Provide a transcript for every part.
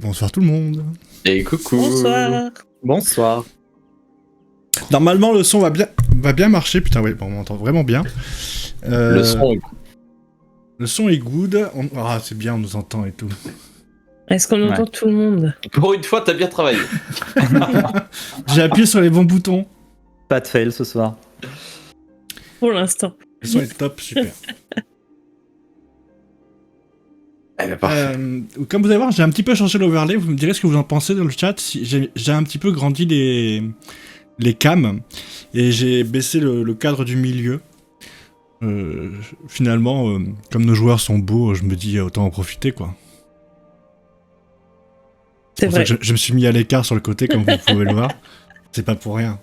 bonsoir tout le monde. Et coucou. Bonsoir. Bonsoir. Normalement le son va bien marcher, putain ouais, bon, on m'entend vraiment bien. Le son est good, ah c'est bien, on nous entend et tout. Est-ce qu'on entend tout le monde? Pour une fois, t'as bien travaillé. J'ai appuyé sur les bons boutons. Pas de fail ce soir. Pour l'instant. Le son est top, super. Eh ben, parfait. Comme vous allez voir, j'ai un petit peu changé l'overlay, vous me direz ce que vous en pensez dans le chat. J'ai un petit peu grandi les cams et j'ai baissé le cadre du milieu. Finalement, comme nos joueurs sont beaux, je me dis autant en profiter quoi. C'est vrai. Je me suis mis à l'écart sur le côté comme vous pouvez le voir. C'est pas pour rien.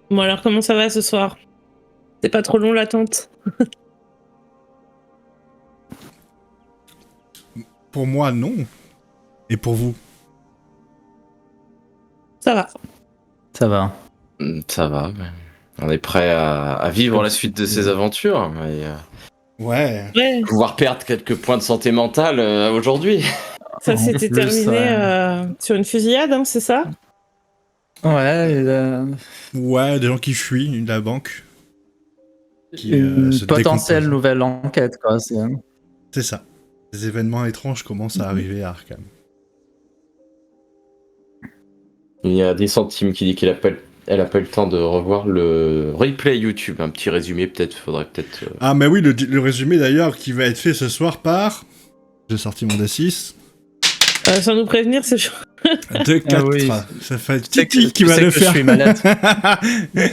Bon alors comment ça va ce soir? C'est pas trop long l'attente? Pour moi, non. Et pour vous? Ça va. Ça va. Ça va. On est prêt à vivre la suite de ces aventures. Et, Ouais. pouvoir perdre quelques points de santé mentale aujourd'hui. Ça s'était terminé sur une fusillade, hein, c'est ça? Ouais, Ouais, des gens qui fuient de la banque. Qui, une se potentielle décomposent. nouvelle enquête, quoi. C'est ça. Des événements étranges commencent à arriver à Arkham. Il y a des centimes qui dit qu'elle a pas eu le temps de revoir le replay YouTube. Un petit résumé peut-être, faudrait peut-être... Ah, mais oui, le résumé d'ailleurs qui va être fait ce soir par. J'ai sorti mon D6. Sans nous prévenir, c'est chaud. 2, 4. oui. Ça fait Titi qui va le faire. Je suis malade.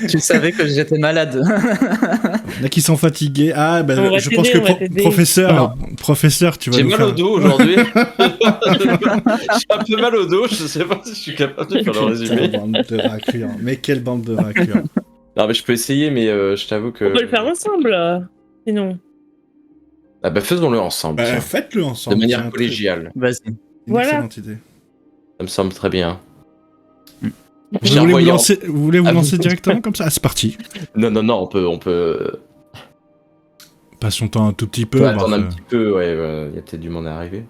Tu savais que j'étais malade. Il y en a qui sont fatigués. Ah, bah, On va je pense t'aider, que on va t'aider. professeur, tu vas J'ai nous mal faire... au dos aujourd'hui. J'ai un peu mal au dos, je sais pas si je suis capable de faire le résumé. Quelle bande de raclures. Mais quelle bande de raclures. Non mais je peux essayer, mais je t'avoue que... On peut le faire ensemble, sinon. Ah bah faisons-le ensemble, Bah, tiens. faites-le ensemble. De manière c'est un collégiale. Vas-y. truc. Une Voilà. excellente idée. Ça me semble très bien. Vous J'ai voulez envoyé vous voulez vous Ah, lancer directement comme ça? Ah, c'est parti. Non, on peut... Passons le temps un tout petit peu. peut voir attendre un que- petit peu, ouais, il y a peut-être du monde à arriver.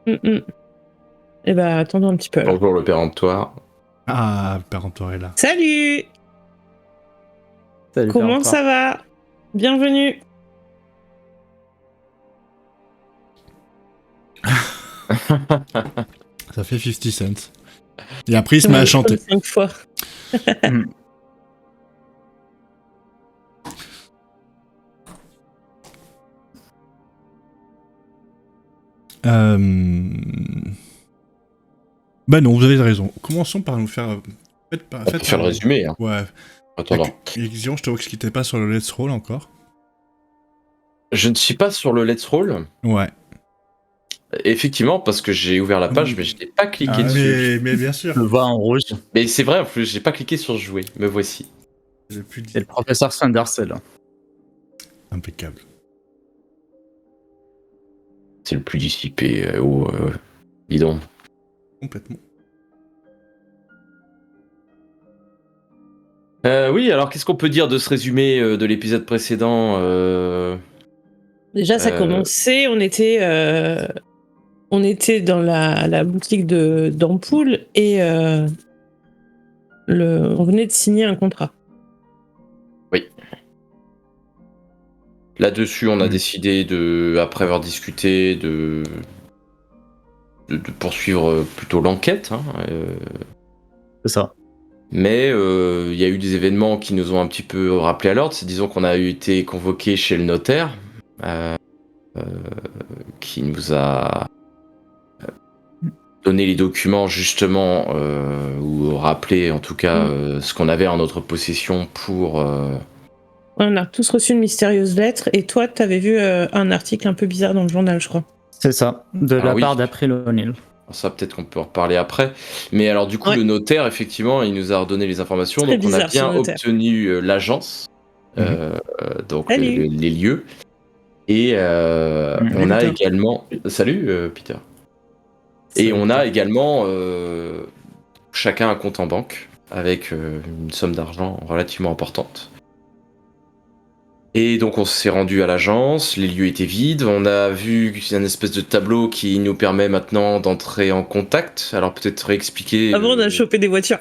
Eh bah attendons un petit peu. alors. Bonjour le péremptoire. Ah, péremptoire est là. Salut. Salut, Comment Péremptoire. ça va? Bienvenue. Ça fait 50 cents. Et après, il se met à chanter. 5 fois. Bah non, vous avez raison. Commençons par nous faire... On peut faire le résumé. Hein. Ouais. Attends. Exion, je te vois que t'étais pas sur le Let's Roll encore. Je ne suis pas sur le Let's Roll. Ouais. Effectivement, parce que j'ai ouvert la page, mais je n'ai pas cliqué dessus. mais bien sûr. Je le vois en rouge. Mais c'est vrai, en plus, j'ai pas cliqué sur jouer. Me voici. J'ai plus C'est le professeur Sanderson. impeccable. C'est le plus dissipé. Dis donc. Complètement. Oui, alors qu'est-ce qu'on peut dire de ce résumé de l'épisode précédent Déjà, ça commençait, on était dans la boutique d'Ampoule et on venait de signer un contrat. Oui. Là-dessus, on a décidé après avoir discuté, de poursuivre plutôt l'enquête. Hein, C'est ça. Mais il y a eu des événements qui nous ont un petit peu rappelé à l'ordre. C'est disons qu'on a été convoqué chez le notaire, qui nous a donné les documents justement, ou rappelé en tout cas ce qu'on avait en notre possession pour... On a tous reçu une mystérieuse lettre et toi, t'avais vu un article un peu bizarre dans le journal, je crois. C'est ça. De Ah la oui. part d'April O'Neil. Ça, peut-être qu'on peut en reparler après. Mais alors, du coup, Ouais. le notaire, effectivement, il nous a redonné les informations. Très Donc, on a bizarre, bien ce notaire. obtenu l'agence, donc Salut. les lieux. Et on a Peter. également... Salut, Peter. Et on a également chacun un compte en banque avec une somme d'argent relativement importante. Et donc on s'est rendu à l'agence, les lieux étaient vides, on a vu un espèce de tableau qui nous permet maintenant d'entrer en contact. Alors peut-être réexpliquer. Avant, on a chopé des voitures.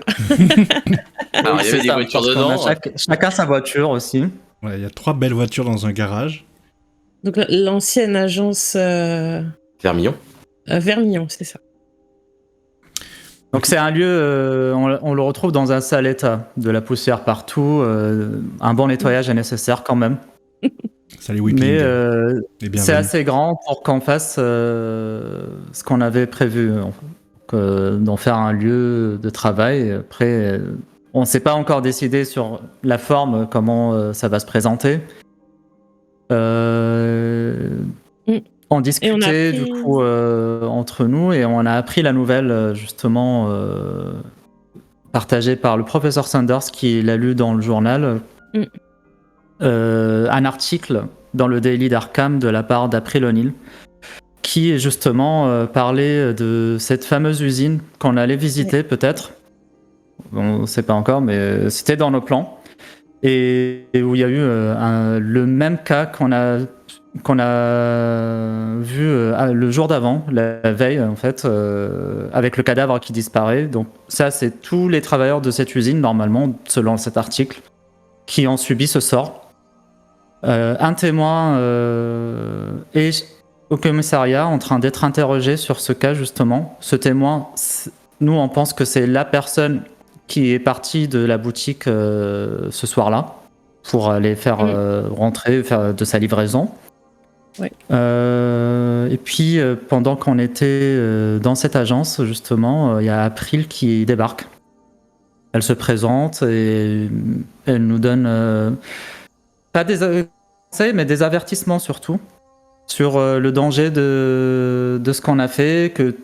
Alors il y avait des voitures parce qu'on a dedans. chacun sa voiture aussi. Ouais, il y a 3 belles voitures dans un garage. Donc l'ancienne agence Vermillon. Vermillon, c'est ça. Donc c'est un lieu, on le retrouve dans un sale état, de la poussière partout, un bon nettoyage est nécessaire quand même. Salut Whipping. Mais Et bienvenue. c'est assez grand pour qu'on fasse ce qu'on avait prévu, d'en faire un lieu de travail. Après, on ne s'est pas encore décidé sur la forme, comment ça va se présenter. On discutait appris- du coup entre nous et on a appris la nouvelle justement partagée par le professeur Sanders qui l'a lu dans le journal. Un article dans le Daily d'Arkham de la part d'April O'Neil qui justement parlait de cette fameuse usine qu'on allait visiter peut-être. On ne sait pas encore, mais c'était dans nos plans. Et où il y a eu le même cas qu'on a vu le jour d'avant, la veille en fait, avec le cadavre qui disparaît. Donc ça, c'est tous les travailleurs de cette usine, normalement, selon cet article, qui ont subi ce sort. Un témoin est au commissariat en train d'être interrogé sur ce cas, justement. Ce témoin, nous, on pense que c'est la personne qui est partie de la boutique ce soir-là pour aller faire rentrer, faire de sa livraison. Ouais. Et puis, pendant qu'on était dans cette agence, justement, il y a April qui débarque. Elle se présente et elle nous donne pas des conseils, mais des avertissements surtout sur le danger de ce qu'on a fait, que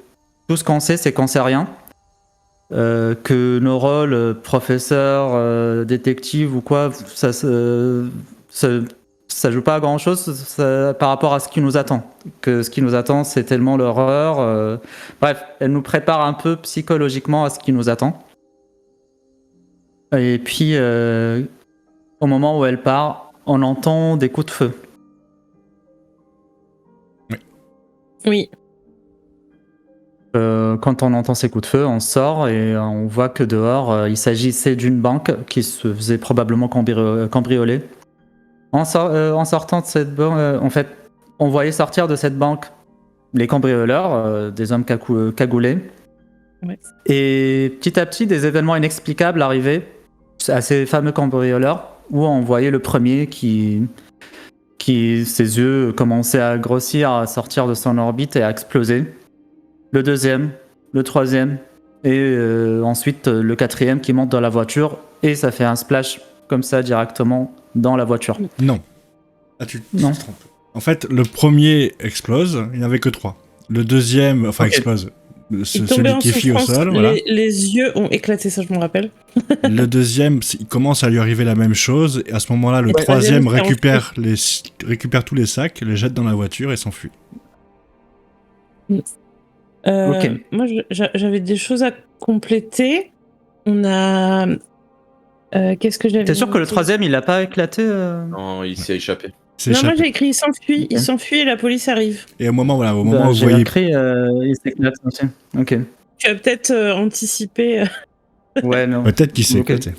tout ce qu'on sait, c'est qu'on sait rien. Que nos rôles, professeur, détective ou quoi, ça joue pas à grand chose par rapport à ce qui nous attend. Que ce qui nous attend, c'est tellement l'horreur. Bref, elle nous prépare un peu psychologiquement à ce qui nous attend. Et puis, au moment où elle part, on entend des coups de feu. Oui. Quand on entend ces coups de feu, on sort et on voit que dehors, il s'agissait d'une banque qui se faisait probablement cambrioler. En sortant de cette banque, en fait, on voyait sortir de cette banque les cambrioleurs, des hommes cagoulés. Ouais. Et petit à petit, des événements inexplicables arrivaient à ces fameux cambrioleurs, où on voyait le premier qui ses yeux commençaient à grossir, à sortir de son orbite et à exploser. Le deuxième, le troisième, et ensuite le quatrième qui monte dans la voiture, et ça fait un splash comme ça directement dans la voiture. Non. Ah, tu Non. te trompes. En fait, le premier explose, il n'y en avait que 3. Le deuxième, enfin Ok. explose, Il celui tombait en qui fuit au souffrance, sol, voilà. les yeux ont éclaté, ça je me rappelle. Le deuxième, il commence à lui arriver la même chose, et à ce moment-là, le Ouais, troisième troisième, récupère tous les sacs, les jette dans la voiture et s'enfuit. Ok. Moi, j'avais des choses à compléter. On a... qu'est-ce que j'avais T'es sûr que le noté troisième, il a pas éclaté Non, il s'est échappé. C'est Non, moi échappé. j'ai écrit il s'enfuit, Ok. il s'enfuit et la police arrive. Et au moment, voilà, au moment où vous J'ai voyez... écrit, il s'éclate aussi. Ok. Tu as peut-être anticipé. Ouais, non. Peut-être qu'il s'est Ok. éclaté.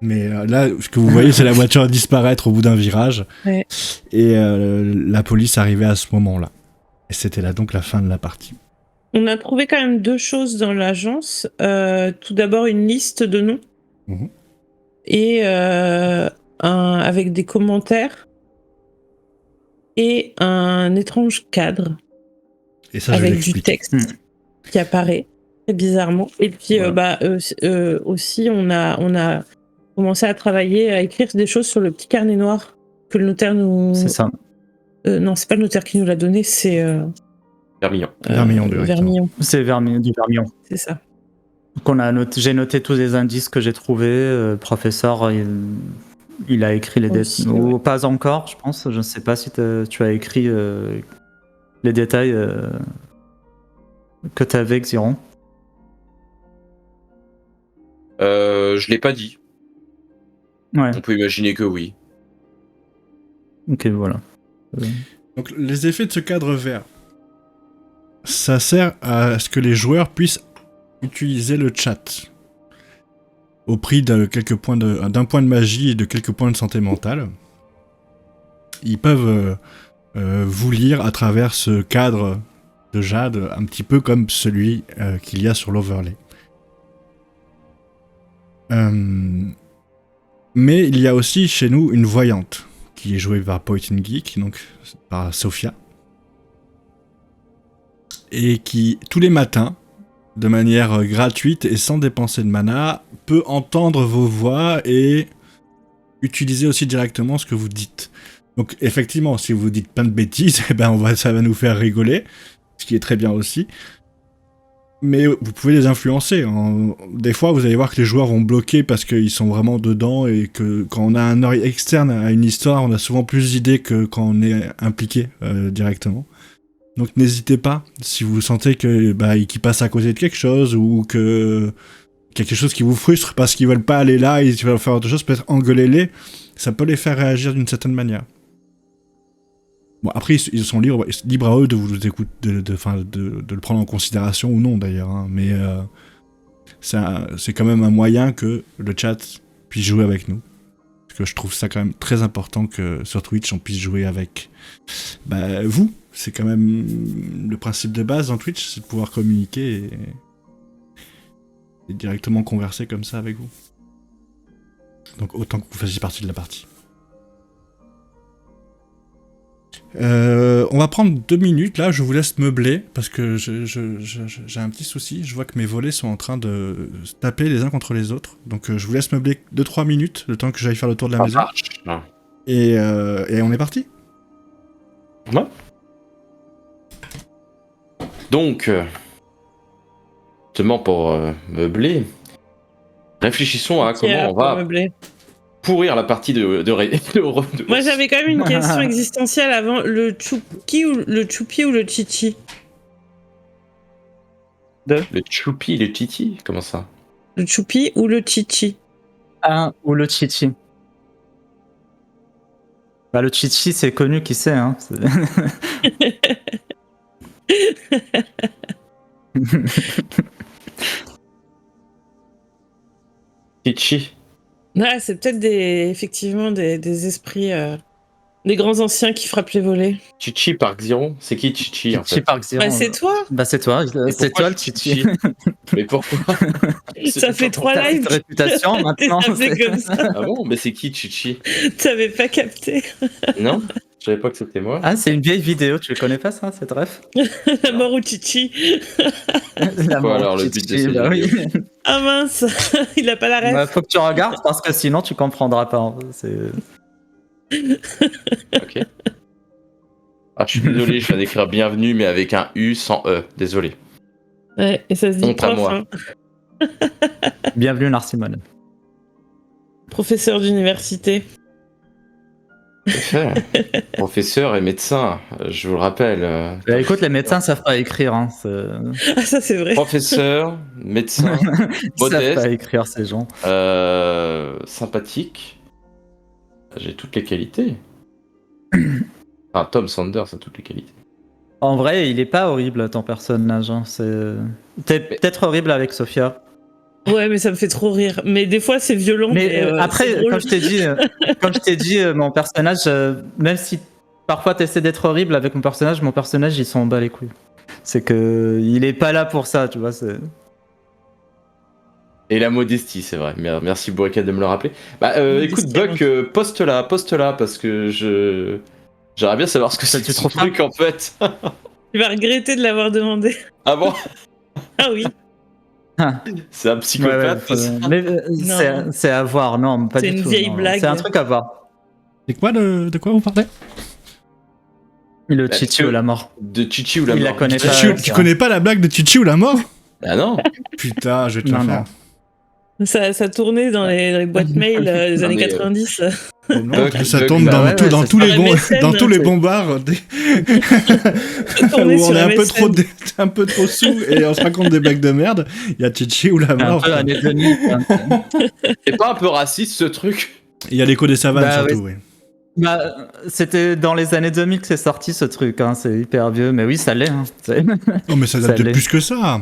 Mais là, ce que vous voyez, c'est la voiture disparaître au bout d'un virage. Ouais. Et la police arrivait à ce moment-là. Et c'était là donc la fin de la partie. On a trouvé quand même 2 choses dans l'agence. Tout d'abord, une liste de noms. Mhm. Et avec des commentaires. Et un étrange cadre Et ça, je vais avec du l'expliquer. texte qui apparaît très bizarrement. Et puis Voilà. aussi, on a commencé à travailler, à écrire des choses sur le petit carnet noir que le notaire nous... C'est ça. non, c'est pas le notaire qui nous l'a donné, c'est... Vermillon. Vermillon, directement. Vermillon, C'est du Vermillon. c'est ça. J'ai noté tous les indices que j'ai trouvés. Professeur, il a écrit les Aussi, détails. ouais. Ou pas encore, je pense. Je ne sais pas si tu as écrit les détails que tu avais, Xiron. Je l'ai pas dit. Ouais. On peut imaginer que oui. Ok, voilà. Donc les effets de ce cadre vert, ça sert à ce que les joueurs puissent utiliser le chat au prix d'un point de magie et de quelques points de santé mentale. Ils peuvent vous lire à travers ce cadre de jade, un petit peu comme celui qu'il y a sur l'overlay. Mais il y a aussi chez nous une voyante qui est jouée par Point & Geek, donc par Sophia, et qui, tous les matins, de manière gratuite et sans dépenser de mana, peut entendre vos voix et utiliser aussi directement ce que vous dites. Donc effectivement, si vous dites plein de bêtises, eh ben ça va nous faire rigoler, ce qui est très bien aussi. Mais vous pouvez les influencer. Des fois, vous allez voir que les joueurs vont bloquer parce qu'ils sont vraiment dedans et que quand on a un œil externe à une histoire, on a souvent plus d'idées que quand on est impliqué directement. Donc n'hésitez pas, si vous sentez qu'ils passent à côté de quelque chose ou que quelque chose qui vous frustre parce qu'ils veulent pas aller là et ils veulent faire autre chose, peut-être engueulez-les, ça peut les faire réagir d'une certaine manière. Bon, après, ils sont libres à eux de vous écouter, de le prendre en considération ou non d'ailleurs, hein, mais c'est quand même un moyen que le chat puisse jouer avec nous. Parce que je trouve ça quand même très important que sur Twitch on puisse jouer avec vous. C'est quand même le principe de base dans Twitch, c'est de pouvoir communiquer et directement converser comme ça avec vous. Donc autant que vous fassiez partie de la partie. On va prendre 2 minutes, là je vous laisse meubler, parce que j'ai un petit souci, je vois que mes volets sont en train de se taper les uns contre les autres, donc je vous laisse meubler 2-3 minutes, le temps que j'aille faire le tour de la maison. Et on est parti. Ouais. Donc, justement pour meubler, réfléchissons à comment on va pourrir la partie de Moi j'avais quand même une question existentielle avant. Le choupi ou le chichi? Le choupi et le chichi? Comment ça? Le choupi ou le chichi? Ou le chichi. Bah, le chichi, c'est connu, qui sait, hein. Chichi. Ouais, c'est peut-être effectivement des esprits, des grands anciens qui frappent les volets. Chichi Park Zero? C'est qui Chichi en fait? Park Zero. Bah, c'est toi. Bah, c'est toi. C'est toi le chichi. Mais pourquoi? Ça fait 3 lives. Ta réputation maintenant. Ça fait comme ça. Ah bon? Mais c'est qui Chichi? T'avais pas capté. Non? Je savais pas que c'était moi. Ah, c'est une vieille vidéo, tu le connais pas ça, cette ref? La mort ou Chichi. La mort alors le but de cette bah, vidéo. oui. Ah mince, il a pas la ref. Bah, faut que tu regardes parce que sinon tu comprendras pas. Ok. Ah, je suis désolé, je viens d'écrire bienvenue mais avec un U sans E. Désolé. Ouais, et ça se dit Honte à prof, moi. hein. Bienvenue Narcimone. Professeur d'université. Professeur et médecin, je vous le rappelle. Bah, écoute, les médecins savent pas écrire. Hein, Ah, ça c'est vrai. Professeur, médecin, ils savent pas modeste, écrire ces gens. sympathique. J'ai toutes les qualités. Enfin, Tom Sanders a toutes les qualités. En vrai, il est pas horrible ton personnage. Hein, t'es peut-être horrible avec Sophia. Ouais, mais ça me fait trop rire. Mais des fois, c'est violent. Mais après, comme je t'ai dit, mon personnage, même si parfois t'essaies d'être horrible avec mon personnage, il s'en bat les couilles. C'est que il est pas là pour ça, tu vois. Et la modestie, c'est vrai. Merci Bourriquet de me le rappeler. Bah, écoute, Buck, poste-la, parce que j'aimerais bien savoir ce que c'est que ce truc en fait. Tu vas regretter de l'avoir demandé. Ah bon? Ah oui. C'est un psychopathe. Mais c'est à voir, non, pas du tout. C'est une vieille blague. C'est un truc à voir. De quoi vous parlez? Le Chichi ou la mort. De Chichi ou la mort. Il la connaît pas. Tu connais pas la blague de Chichi ou la mort? Ah non. Putain, je vais te la faire. Ça tournait dans les boîtes mail des années 90. Oh non, ça tombe dans tous les bons bars où on est un peu trop sous et on se raconte des blagues de merde. Il y a Chichi ou la mort. C'est pas un peu raciste ce truc? Il y a l'écho des savanes surtout, oui. Bah, c'était dans les années 2000 que c'est sorti ce truc, hein. C'est hyper vieux, mais oui, ça l'est. Hein. Oh, mais ça date Ça de l'est. plus que ça.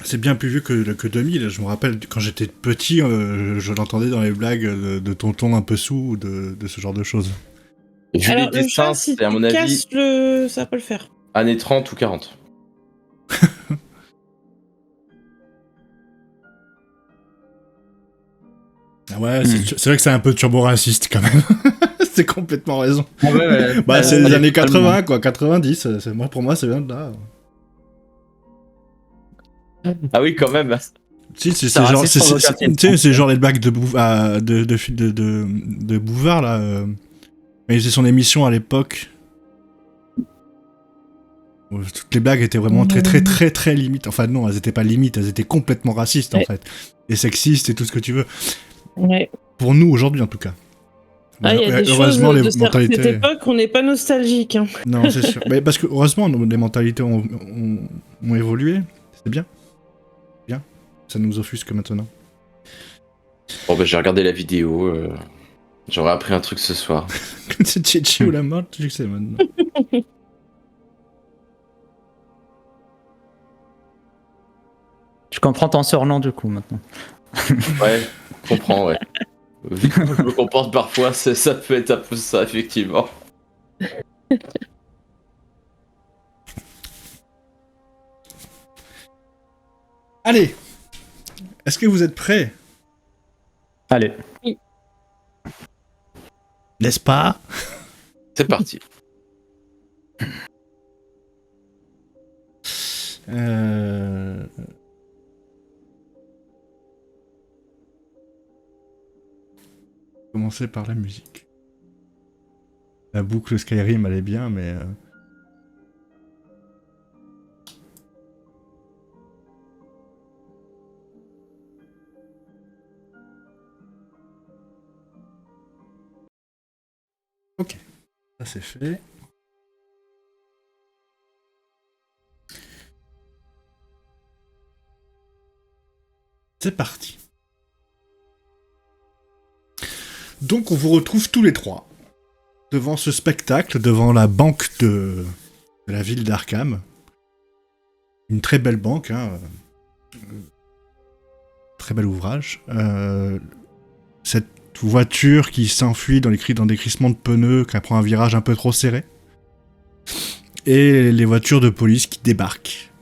C'est bien plus vieux que 2000. Je me rappelle, quand j'étais petit, je l'entendais dans les blagues de tonton un peu sous ou de ce genre de choses. Vu Alors, les le chat, dessins, si c'est à mon tu avis casses le... ça va pas le faire. années 30 ou 40. Ah ouais, c'est vrai que c'est un peu turbo-raciste quand même. C'est complètement raison. Bah, c'est les années 80, quoi, 90. Pour moi, ça vient de là. Ah oui, quand même. Si, C'est raciste sans aucun titre. tu sais, c'est genre les blagues de Bouvard, là. Il faisait son émission à l'époque. Où toutes les blagues étaient vraiment très, très, très, très limites. Enfin, non, elles étaient pas limites, elles étaient complètement racistes, en Ouais. fait. Et sexistes et tout ce que tu veux. Ouais. Pour nous, aujourd'hui, en tout cas. Ah, il y a des Heureusement, choses les de cette mentalités... époque, on n'est pas nostalgique. Hein. Non, c'est sûr. Mais parce que, heureusement, les mentalités ont évolué. C'est bien. Bien. Ça nous offusque maintenant. Bon, bah, j'ai regardé la vidéo. J'aurais appris un truc ce soir. C'est Tchétché ou la mort, tu sais que c'est maintenant. Je comprends ton surnom du coup maintenant. Ouais, je comprends, ouais. Vu que je me comporte parfois, ça peut être un peu ça, effectivement. Allez. Est-ce que vous êtes prêts? Allez. N'est-ce pas? C'est parti. Commencer par la musique. La boucle Skyrim, elle est bien, mais... Ok, ça c'est fait. C'est parti. Donc on vous retrouve tous les trois devant ce spectacle, devant la banque de la ville d'Arkham. Une très belle banque, hein. Très bel ouvrage. Cette voiture qui s'enfuit dans des crissements de pneus, qui prend un virage un peu trop serré. Et les voitures de police qui débarquent.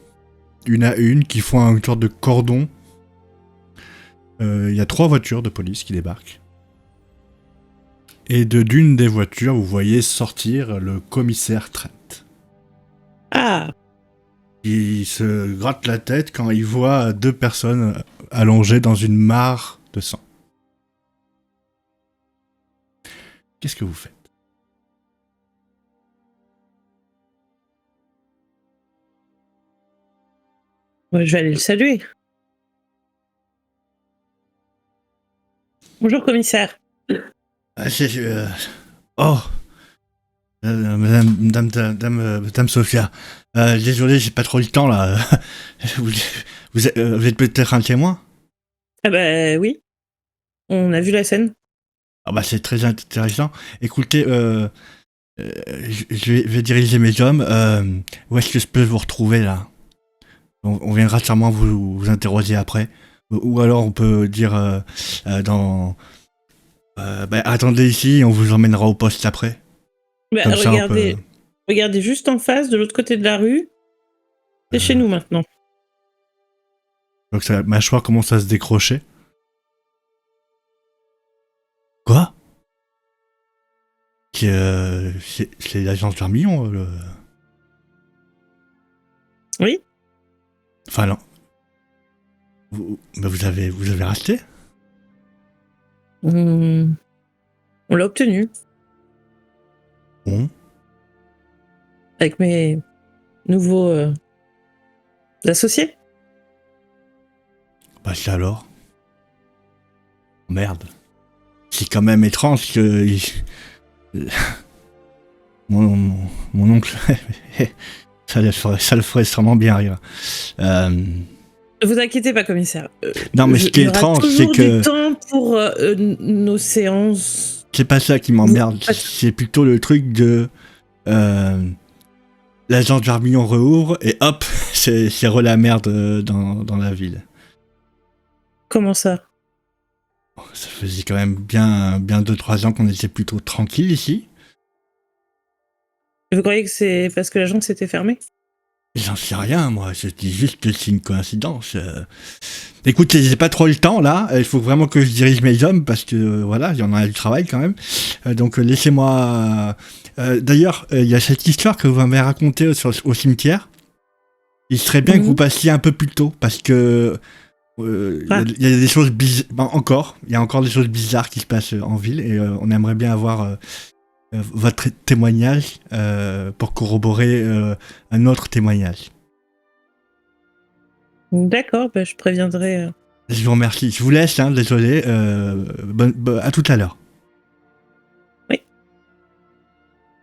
Une à une, qui font une sorte de cordon. Il y a 3 voitures de police qui débarquent. Et d'une des voitures, vous voyez sortir le commissaire Trent. Ah, Il se gratte la tête quand il voit 2 personnes allongées dans une mare de sang. Qu'est-ce que vous faites? ouais, je vais aller le saluer. Bonjour, commissaire. Oh, Madame Sophia, désolé, j'ai pas trop le temps là. Vous êtes peut-être un témoin? Ah bah oui, on a vu la scène. Ah bah c'est très intéressant. Écoutez, je vais diriger mes hommes. Où est-ce que je peux vous retrouver là? On viendra sûrement vous interroger après. Ou alors on peut dire attendez ici, on vous emmènera au poste après. Bah, Comme ça, on peut... regardez juste en face, de l'autre côté de la rue. C'est chez nous maintenant. Donc sa mâchoire commence à se décrocher. Quoi? C'est l'agence Vermillon, le... Oui. Enfin non. Vous avez racheté? On l'a obtenu Bon. avec mes nouveaux associés. Bah c'est alors. Merde. C'est quand même étrange que... mon oncle... ça le ferait sûrement bien rire. Ne vous inquiétez pas, commissaire. Non mais ce qui est il y aura étrange, c'est toujours que... du temps pour nos séances c'est pas ça qui m'emmerde. C'est plutôt le truc de l'agent de Jarmillon rouvre et hop, c'est la merde dans la ville. Comment ça? Ça faisait quand même bien 2-3 ans qu'on était plutôt tranquille ici. Vous croyez que c'est parce que la jungle s'était fermée? J'en sais rien, moi. Je dis juste que c'est une coïncidence. Écoutez, j'ai pas trop le temps, là. Il faut vraiment que je dirige mes hommes, parce que, voilà, il y en a du travail, quand même. Donc, laissez-moi... D'ailleurs, il y a cette histoire que vous m'avez racontée au cimetière. Il serait bien que vous passiez un peu plus tôt, parce que... Il y a des choses bizarres... il y a encore des choses bizarres qui se passent en ville, et on aimerait bien avoir... votre témoignage pour corroborer un autre témoignage. D'accord, je préviendrai. Je vous remercie. Je vous laisse, hein, désolé. À tout à l'heure. Oui.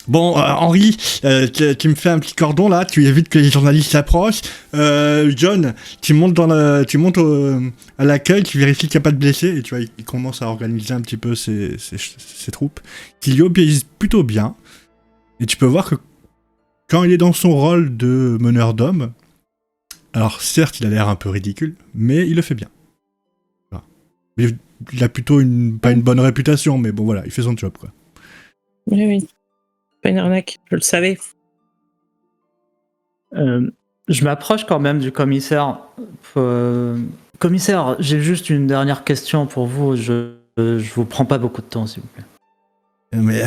Bon, Henri, tu me fais un petit cordon là, tu évites que les journalistes s'approchent. John, tu montes à l'accueil, tu vérifies qu'il n'y a pas de blessés, et tu vois, il commence à organiser un petit peu ses troupes. Qui lui obéissent plutôt bien. Et tu peux voir que quand il est dans son rôle de meneur d'hommes, alors certes il a l'air un peu ridicule, mais il le fait bien. Voilà. Il a plutôt pas une bonne réputation, mais bon voilà, il fait son job quoi. Oui. Pas une arnaque, je le savais. Je m'approche quand même du commissaire. Commissaire, j'ai juste une dernière question pour vous. Je vous prends pas beaucoup de temps, s'il vous plaît. Mais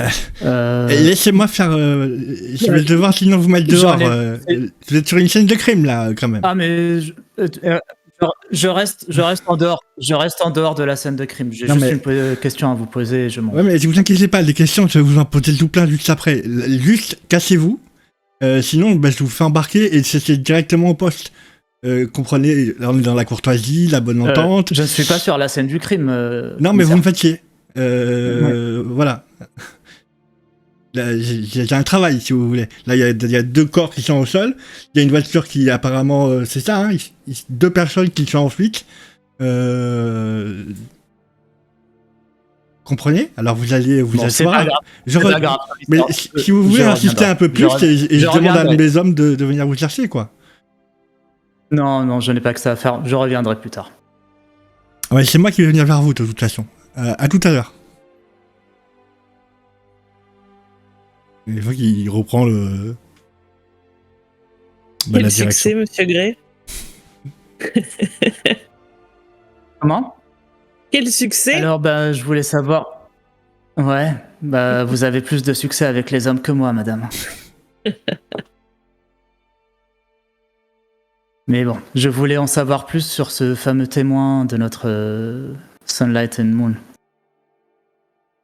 laissez-moi faire. Je vais devoir sinon vous mettre dehors. Vous êtes sur une scène de crime là, quand même. Ah mais je reste en dehors. Je reste en dehors de la scène de crime. J'ai une question à vous poser. Ouais, mais si vous inquiétez pas, les questions, je vais vous en poser tout plein juste après. Juste cassez-vous. Sinon, je vous fais embarquer et c'est directement au poste. Comprenez, on est dans la courtoisie, la bonne entente. Je ne suis pas sur la scène du crime. Non, mais vous me faites chier. Voilà. Là, j'ai un travail, si vous voulez. Là, il y a 2 corps qui sont au sol. Il y a une voiture qui, apparemment, c'est ça, hein, 2 personnes qui sont en fuite. Comprenez? Alors, vous allez vous asseoir. Mais si vous voulez insister un peu plus, je demande à mes hommes de venir vous chercher, quoi. Non, je n'ai pas que ça à faire. Je reviendrai plus tard. Ouais, c'est moi qui vais venir vers vous, de toute façon. À tout à l'heure. Une fois qu'il reprend Quel la succès, direction. monsieur Gray. Comment? Quel succès. Alors, je voulais savoir... Ouais, vous avez plus de succès avec les hommes que moi, madame. Mais bon, je voulais en savoir plus sur ce fameux témoin de notre Sunlight and Moon.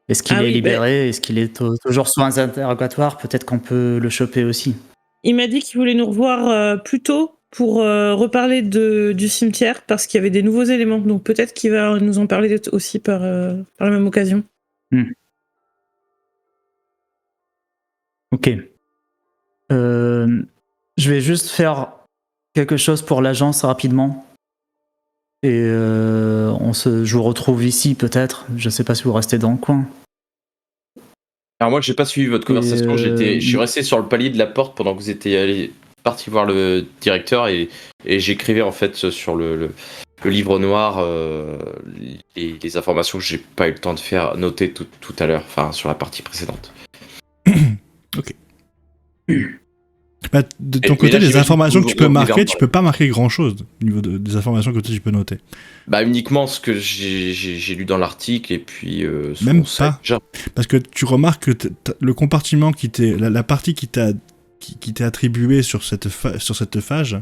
Est-ce qu'il est libéré? Est-ce qu'il est toujours sous un interrogatoire? Peut-être qu'on peut le choper aussi. Il m'a dit qu'il voulait nous revoir plus tôt pour reparler du cimetière parce qu'il y avait des nouveaux éléments. Donc peut-être qu'il va nous en parler aussi par la même occasion. Ok. Je vais juste faire quelque chose pour l'agence rapidement. Et je vous retrouve ici peut-être. Je sais pas si vous restez dans le coin. Alors moi j'ai pas suivi votre conversation, je suis resté sur le palier de la porte pendant que vous étiez parti voir le directeur et j'écrivais en fait sur le livre noir les informations que j'ai pas eu le temps de faire noter tout à l'heure, enfin sur la partie précédente. Ok. De ton côté, les informations que tu peux marquer, tu peux pas marquer grand chose au niveau des informations que tu peux noter. Uniquement ce que j'ai lu dans l'article et puis. Même pas. Parce que tu remarques que le compartiment la partie qui t'est attribuée sur cette phage.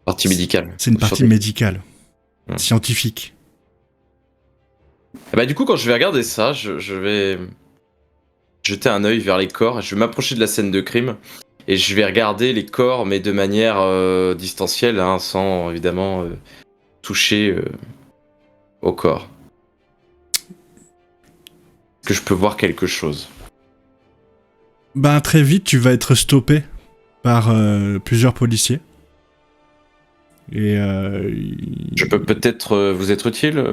Partie médicale. C'est une partie médicale, scientifique. Du coup, quand je vais regarder ça, je vais jeter un œil vers les corps. Je vais m'approcher de la scène de crime. Et je vais regarder les corps, mais de manière distancielle, hein, sans évidemment toucher au corps. Est-ce que je peux voir quelque chose? Très vite, tu vas être stoppé par plusieurs policiers. Et Je peux peut-être vous être utile.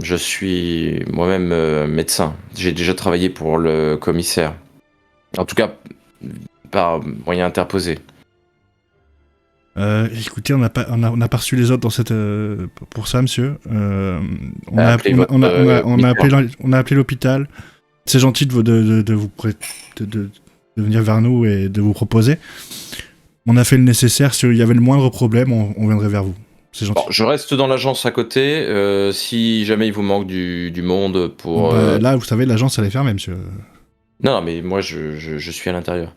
Je suis moi-même médecin. J'ai déjà travaillé pour le commissaire. En tout cas, par moyen interposé. écoutez, on a pas reçu les autres dans cette, pour ça, monsieur. On a appelé l'hôpital. C'est gentil de vous de venir vers nous et de vous proposer. On a fait le nécessaire. Si il y avait le moindre problème, on viendrait vers vous. C'est gentil. Bon, je reste dans l'agence à côté. Si jamais il vous manque du monde pour... Là, vous savez, l'agence, elle est fermée, monsieur. Non, mais moi, je suis à l'intérieur.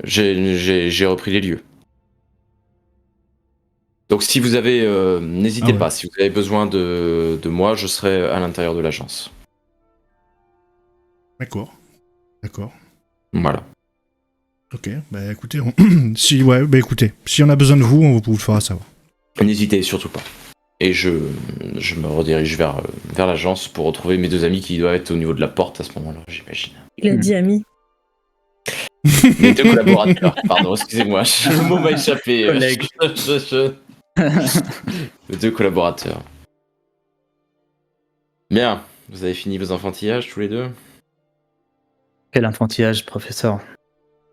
J'ai repris les lieux. Donc si vous avez... n'hésitez pas, si vous avez besoin de moi, je serai à l'intérieur de l'agence. D'accord. Voilà. Ok, bah écoutez, écoutez, si on a besoin de vous, on vous le fera savoir. N'hésitez surtout pas. Et je me redirige vers l'agence pour retrouver mes deux amis qui doivent être au niveau de la porte à ce moment-là, j'imagine. Il a dit ami. Mes deux collaborateurs, pardon, excusez-moi, le mot m'a échappé. Collègue. Mes deux collaborateurs. Bien, vous avez fini vos enfantillages tous les deux? Quel enfantillage, professeur.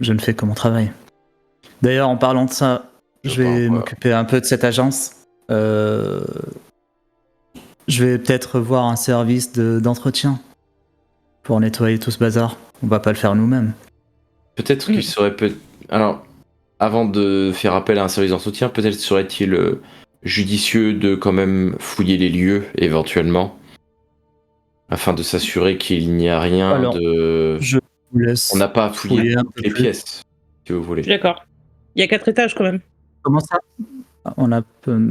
Je ne fais que mon travail. D'ailleurs, en parlant de ça, je vais m'occuper un peu de cette agence. Je vais peut-être voir un service d'entretien pour nettoyer tout ce bazar. On va pas le faire nous-mêmes. Peut-être qu'il serait... Alors, avant de faire appel à un service d'entretien, peut-être serait-il judicieux de quand même fouiller les lieux, éventuellement, afin de s'assurer qu'il n'y a rien. Alors, je vous laisse. On n'a pas fouillé un toutes les pièces, si vous voulez. D'accord. Il y a 4 étages quand même. Comment ça?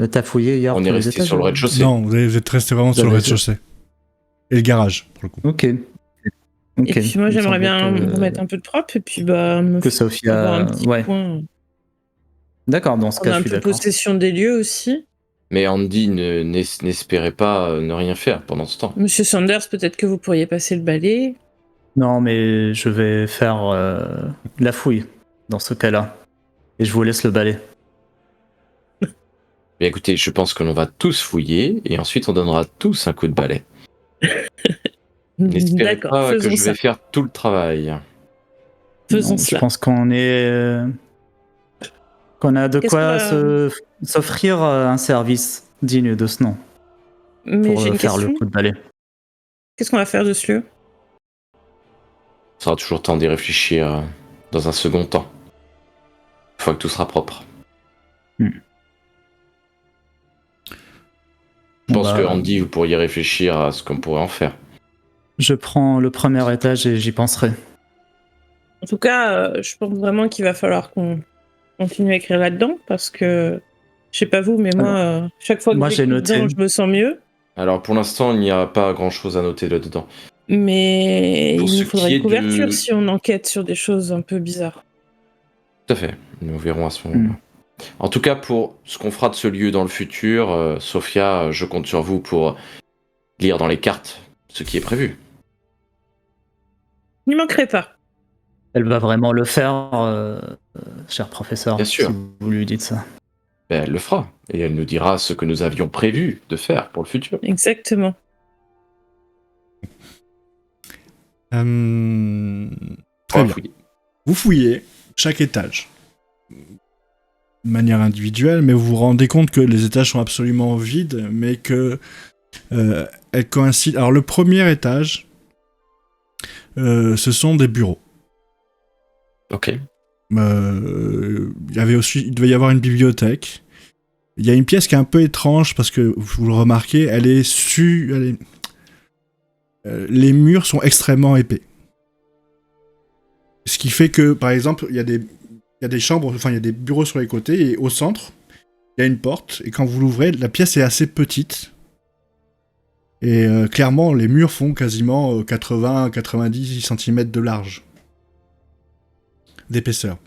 T'as fouillé hier? On est resté sur le rez-de-chaussée. Non, vous êtes resté vraiment sur le rez-de-chaussée. Et le garage, pour le coup. Ok. Et puis moi, j'aimerais bien remettre un peu de propre et puis que Sophia... avoir un petit point. D'accord, dans ce cas, je suis On a un peu d'accord. possession des lieux aussi. Mais Andy n'espérait pas ne rien faire pendant ce temps. Monsieur Sanders, peut-être que vous pourriez passer le balai. Non, mais je vais faire la fouille dans ce cas-là. Et je vous laisse le balai. Mais écoutez, je pense que l'on va tous fouiller et ensuite on donnera tous un coup de balai. N'espérez pas que je vais faire tout le travail. Faisons Je cela. pense qu'on a de quoi s'offrir un service digne de ce nom. Mais pour j'ai une faire question. le coup de balai. Qu'est-ce qu'on va faire de ce lieu? Ça sera toujours temps d'y réfléchir dans un second temps. Une fois que tout sera propre. Je pense que Andy, vous pourriez réfléchir à ce qu'on pourrait en faire. Je prends le premier étage et j'y penserai. En tout cas, je pense vraiment qu'il va falloir qu'on continue à écrire là-dedans parce que, je sais pas vous, mais moi, chaque fois que j'écris dedans, je me sens mieux. Alors pour l'instant, il n'y a pas grand-chose à noter là-dedans. Mais il nous faudrait une couverture si on enquête sur des choses un peu bizarres. Tout à fait, nous verrons à ce moment-là. En tout cas, pour ce qu'on fera de ce lieu dans le futur, Sophia, je compte sur vous pour lire dans les cartes ce qui est prévu. N'y manquerait pas. Elle va vraiment le faire, cher professeur. Bien sûr. Si vous lui dites ça. Ben, elle le fera. Et elle nous dira ce que nous avions prévu de faire pour le futur. Exactement. Très bien. Vous fouillez chaque étage de manière individuelle, mais vous vous rendez compte que les étages sont absolument vides, mais que elles coïncident. Alors le premier étage, ce sont des bureaux. Ok. Il devait y avoir une bibliothèque. Il y a une pièce qui est un peu étrange parce que vous le remarquez, les murs sont extrêmement épais. Ce qui fait que, par exemple, il y a des chambres, enfin il y a des bureaux sur les côtés et au centre, il y a une porte et quand vous l'ouvrez, la pièce est assez petite. Et clairement, les murs font quasiment 80-90 cm de large. D'épaisseur.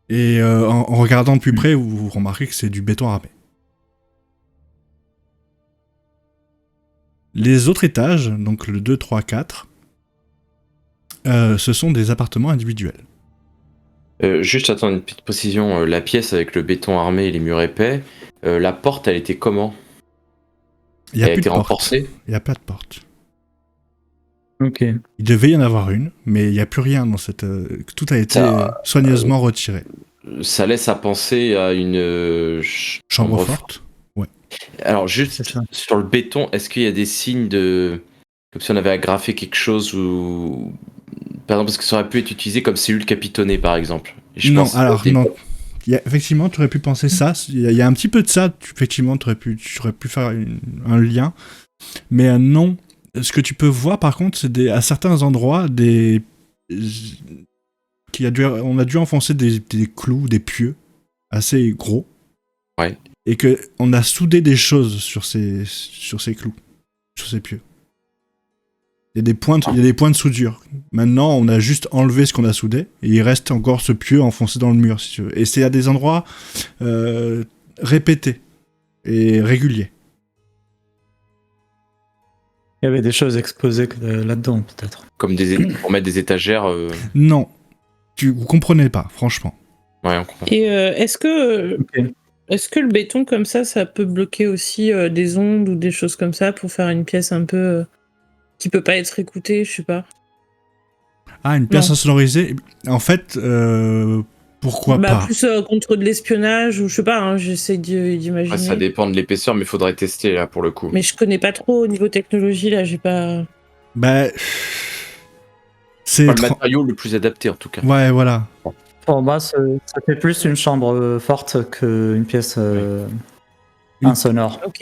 Et en regardant de plus près, vous remarquez que c'est du béton râpé. Les autres étages, donc le 2, 3, 4, ce sont des appartements individuels. Juste attends une petite précision. La pièce avec le béton armé et les murs épais, la porte, elle était comment? Il n'y a Elle a plus été de porte. renforcée? Il n'y a pas de porte. Ok. Il devait y en avoir une, mais il n'y a plus rien dans cette. Tout a été soigneusement retiré. Ça laisse à penser à une Chambre forte. Alors C'est juste ça. sur le béton, est-ce qu'il y a des signes de... Comme si on avait agrafé quelque chose ou... Par exemple, parce que ça aurait pu être utilisé comme cellule capitonnée, par exemple. Et je Non, pense que alors c'était- non. Effectivement, tu aurais pu penser ça. Il y a un petit peu de ça. Effectivement, tu aurais pu faire un lien. Mais non. Ce que tu peux voir, par contre, c'est à certains endroits, on a dû enfoncer des clous, des pieux assez gros. Ouais. Et qu'on a soudé des choses sur ces clous, sur ces pieux. Il y a des points de soudure. Maintenant, on a juste enlevé ce qu'on a soudé, et il reste encore ce pieu enfoncé dans le mur, si tu veux. Et c'est à des endroits répétés et réguliers. Il y avait des choses exposées là-dedans, peut-être. Comme pour mettre des étagères. Non, vous comprenez pas, franchement. Ouais, on comprend. Et est-ce que Ok. le béton comme ça peut bloquer aussi des ondes ou des choses comme ça pour faire une pièce un peu qui peut pas être écoutée, je sais pas. Ah, une pièce Non. insonorisée. En fait, pourquoi pas Plus contre de l'espionnage ou je sais pas, hein, j'essaie d'imaginer. Ouais, ça dépend de l'épaisseur, mais il faudrait tester là pour le coup. Mais je connais pas trop au niveau technologie là, j'ai pas. Bah, c'est Pas le matériau le plus adapté en tout cas. Ouais, voilà. Pour moi, ça fait plus une chambre forte qu'une pièce insonore. Ok.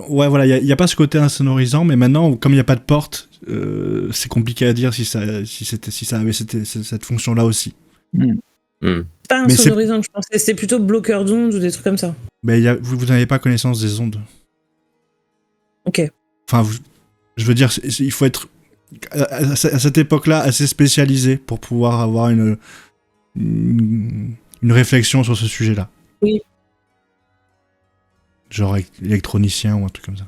Ouais, voilà, il n'y a pas ce côté insonorisant, mais maintenant, comme il n'y a pas de porte, c'est compliqué à dire si ça avait cette fonction-là aussi. Hmm. C'est pas Mais c'est- insonorisant que je pensais, c'était plutôt bloqueur d'ondes ou des trucs comme ça. Mais vous n'avez pas connaissance des ondes. Ok. Enfin, je veux dire, il faut être à cette époque-là assez spécialisé pour pouvoir avoir une réflexion sur ce sujet-là. Oui. Genre électronicien ou un truc comme ça.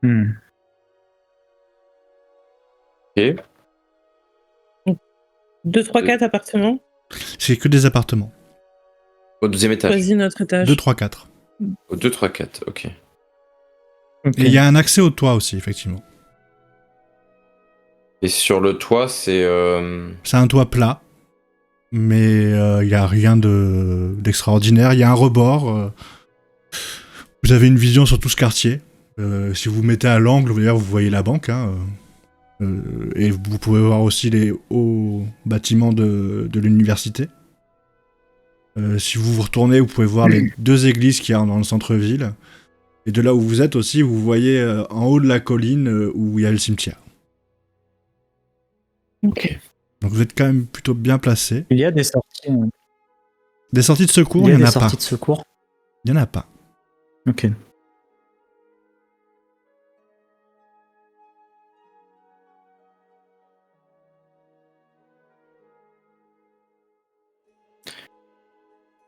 Hmm. Ok. 2, 3, 4 appartements. C'est que des appartements. Au deuxième étage. Choisis notre étage. 2, 3, 4. Au 2, 3, 4, ok. Ok. Et il y a un accès au toit aussi, effectivement. Et sur le toit, c'est. C'est un toit plat, mais il n'y a rien d'extraordinaire. Il y a un rebord. Vous avez une vision sur tout ce quartier. Si vous vous mettez à l'angle, vous voyez la banque. Hein, et vous pouvez voir aussi les hauts bâtiments de l'université. Si vous vous retournez, vous pouvez voir les 2 églises qu'il y a dans le centre-ville. Et de là où vous êtes aussi, vous voyez en haut de la colline où il y a le cimetière. Ok. Donc vous êtes quand même plutôt bien placé. Il y a des sorties. Des sorties de secours, Il y il a n'y en des a pas. sorties de secours. Il n'y en a pas. Ok.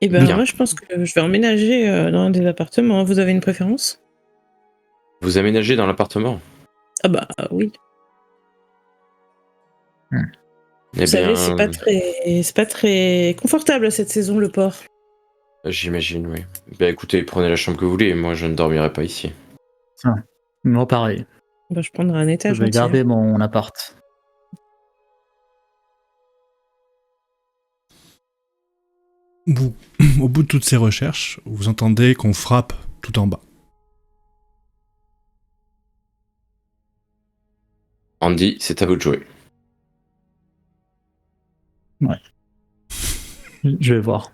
Et ben Bien. moi je pense que je vais emménager dans un des appartements. Vous avez une préférence? Vous aménagez dans l'appartement. Ah bah oui. Eh Vous savez, bien, c'est pas très confortable cette saison le port. j'imagine, oui. Bah écoutez, prenez la chambre que vous voulez, moi je ne dormirai pas ici. Moi, pareil. Bah, je prendrai un étage Je vais entier. garder mon appart. Au bout de toutes ces recherches, vous entendez qu'on frappe tout en bas. Andy, c'est à vous de jouer. Je vais voir.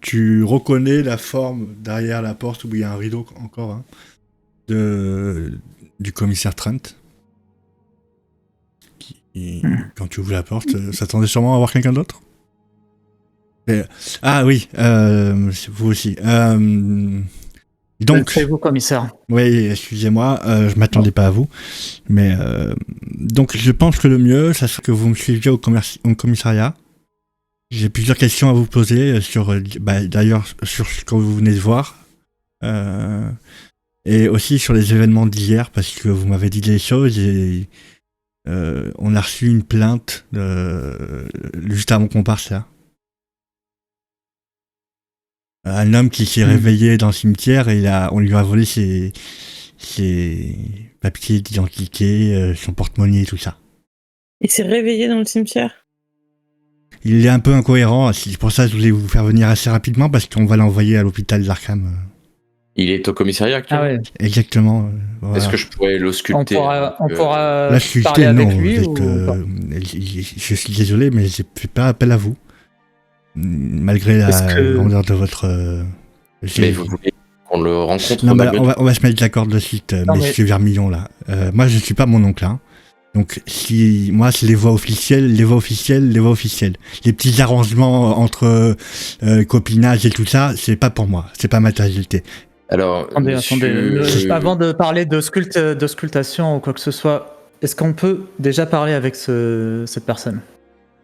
Tu reconnais la forme derrière la porte où il y a un rideau encore hein, du commissaire Trent. Qui, quand tu ouvres la porte, s'attendait sûrement à voir quelqu'un d'autre. Ah oui, vous aussi. Donc, C'est vous, commissaire. oui, excusez-moi, je m'attendais pas à vous. Mais donc, je pense que le mieux, ça serait que vous me suiviez au commissariat. J'ai plusieurs questions à vous poser d'ailleurs sur ce que vous venez de voir. Et aussi sur les événements d'hier, parce que vous m'avez dit des choses et On a reçu une plainte juste avant qu'on parte là. Un homme qui s'est réveillé dans le cimetière et on lui a volé ses papiers d'identité, son porte-monnaie et tout ça. Il s'est réveillé dans le cimetière. Il est un peu incohérent, c'est pour ça que je voulais vous faire venir assez rapidement parce qu'on va l'envoyer à l'hôpital d'Arkham. Il est au commissariat actuellement. Ah ouais. Exactement. Voilà. Est-ce que je pourrais l'ausculter On pourra L'ausculter, parler avec non, lui vous êtes, ou pas je suis désolé, mais je fais pas appel à vous. Malgré la grandeur de votre... Mais vous voulez qu'on le rencontre? Non, bah, on va se mettre d'accord de suite, messieurs Vermillon, là. Moi, je suis pas mon oncle, hein. Donc, moi, c'est les voix officielles. Les petits arrangements entre copinage et tout ça, c'est pas pour moi. C'est pas ma tasse de thé. Alors, attendez. Avant de parler d'auscultation ou quoi que ce soit, est-ce qu'on peut déjà parler avec cette personne?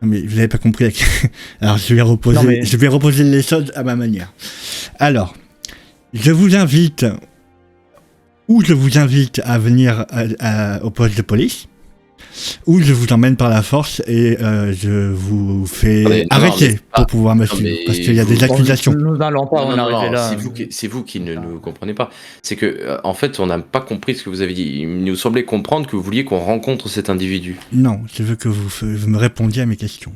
Non, mais vous n'avez pas compris. Alors, je vais reposer les choses à ma manière. Alors, je vous invite à venir au poste de police, ou je vous emmène par la force et je vous fais arrêter pour pouvoir me suivre, parce qu'il y a des accusations. Nous n'allons pas en arriver là. C'est vous qui ne nous comprenez pas. C'est que, en fait, on n'a pas compris ce que vous avez dit. Il nous semblait comprendre que vous vouliez qu'on rencontre cet individu. Non, je veux que vous me répondiez à mes questions.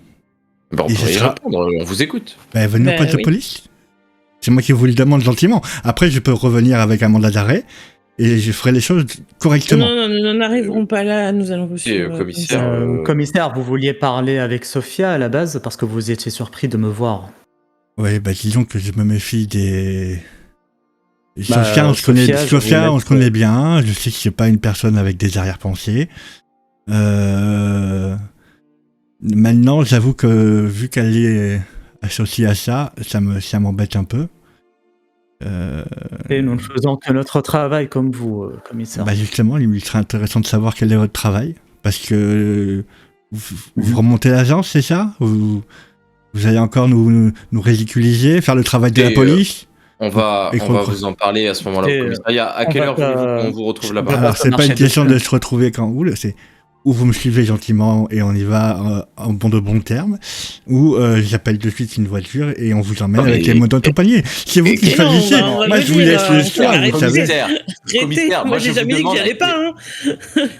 Bon, on pourrait y répondre, on vous écoute. Venez au poste de police. C'est moi qui vous le demande gentiment. Après, je peux revenir avec un mandat d'arrêt et je ferai les choses correctement. Non, nous n'arriverons pas là, nous allons vous suivre. Commissaire, vous vouliez parler avec Sophia à la base parce que vous étiez surpris de me voir. Oui, disons que je me méfie des... Sophia, on se connaît bien. Je sais que c'est pas une personne avec des arrière-pensées. Maintenant, j'avoue que vu qu'elle est associée à ça, ça m'embête un peu. Et nous ne faisons que notre travail comme vous, commissaire. Justement, il serait intéressant de savoir quel est votre travail. Parce que vous remontez l'agence, c'est ça? Vous allez encore nous ridiculiser, faire le travail de la police? On va vous en parler à ce moment-là au commissariat. À quelle heure voulez-vous qu'on vous retrouve là-bas? Alors, c'est pas une question de se retrouver quand vous, c'est ou vous me suivez gentiment et on y va en bon terme, ou j'appelle de suite une voiture et on vous emmène avec les mots dans ton panier. C'est vous qui choisissez. Moi, je vous laisse le choix, vous savez. Commissaire, moi, j'ai jamais dit que j'y allais pas.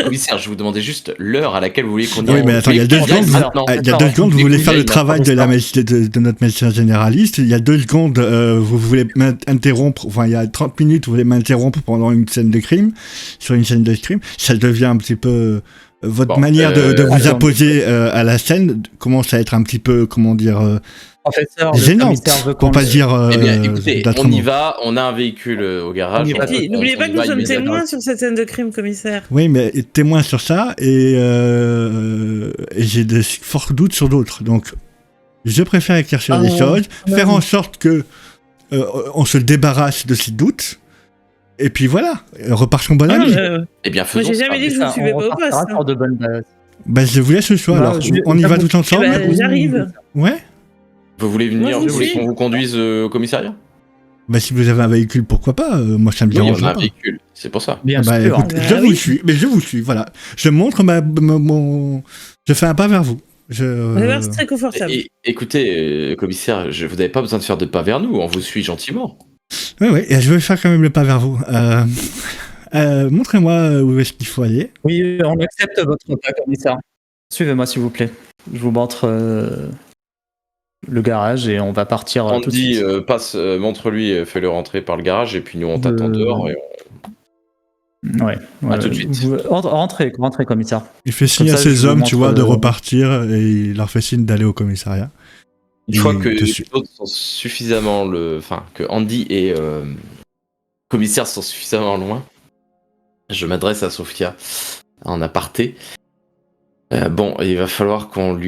Commissaire, je vous demandais juste l'heure à laquelle vous vouliez qu'on y aille. Oui, mais attends, il y a 2 secondes, vous voulez faire le travail de notre médecin généraliste. Il y a 2 secondes, vous voulez m'interrompre. Enfin, il y a 30 minutes, vous voulez m'interrompre pendant une scène de crime, sur une scène de crime. Ça devient un petit peu... Votre manière de vous imposer à la scène commence à être un petit peu, comment dire, gênante, pour pas dire... Eh bien, écoutez, on y va, on a un véhicule au garage. N'oubliez pas que nous sommes témoins sur cette scène de crime, commissaire. Oui, mais témoins sur ça, et j'ai de forts doutes sur d'autres. Donc, je préfère éclaircir les choses, faire en sorte que on se débarrasse de ces doutes. Et puis voilà, repartons bon ami. Eh bien, faisons ça. Moi, j'ai jamais dit que je vous suivais pas au poste. De bonnes bases. Je vous laisse le choix, alors. On y va tout ensemble? J'arrive. Ouais. Vous voulez venir, vous voulez qu'on vous conduise au commissariat? Si vous avez un véhicule, pourquoi pas? Moi, ça me dérange pas. On a un véhicule, c'est pour ça. Bien sûr. Écoute, je vous suis, voilà. Je montre je fais un pas vers vous. C'est très confortable. Écoutez, commissaire, vous n'avez pas besoin de faire de pas vers nous, on vous suit gentiment. Oui, je vais faire quand même le pas vers vous. Montrez-moi où est-ce qu'il faut aller. Oui, on accepte votre pas, commissaire. Suivez-moi, s'il vous plaît. Je vous montre le garage et on va partir tout de suite. Montre-lui, fais-le rentrer par le garage et puis nous on t'attend dehors. Ouais. À tout de suite. Rentrez, commissaire. Il fait signe à ses hommes, tu vois, de repartir et il leur fait signe d'aller au commissariat. Une fois que les autres sont suffisamment que Andy et commissaire sont suffisamment loin, je m'adresse à Sophia en aparté. Il va falloir qu'on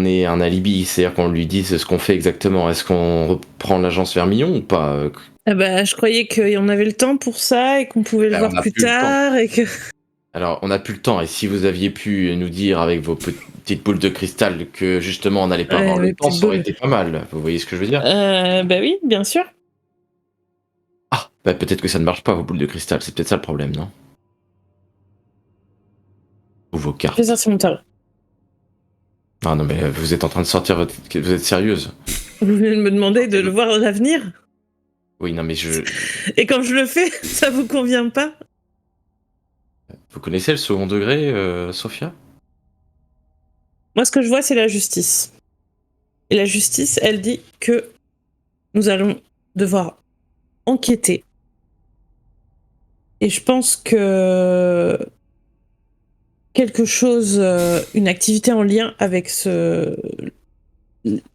ait un alibi, c'est-à-dire qu'on lui dise ce qu'on fait exactement. Est-ce qu'on reprend l'agence Vermillon ou pas? Je croyais qu'on avait le temps pour ça et qu'on pouvait le voir plus tard et que... Alors, on n'a plus le temps, et si vous aviez pu nous dire avec vos petites boules de cristal que justement on n'allait pas avoir le temps, ça aurait été pas mal. Vous voyez ce que je veux dire? Oui, bien sûr. Ah, peut-être que ça ne marche pas, vos boules de cristal, c'est peut-être ça le problème, non? Ou vos cartes. Fais sortir mon tarot. Ah non, mais vous êtes en train de sortir votre... Vous êtes sérieuse? Vous venez de me demander de le voir à l'avenir. Oui, non, mais Et quand je le fais, ça vous convient pas? Vous connaissez le second degré, Sophia? Moi, ce que je vois, c'est la justice. Et la justice, elle dit que nous allons devoir enquêter. Et je pense que quelque chose, une activité en lien avec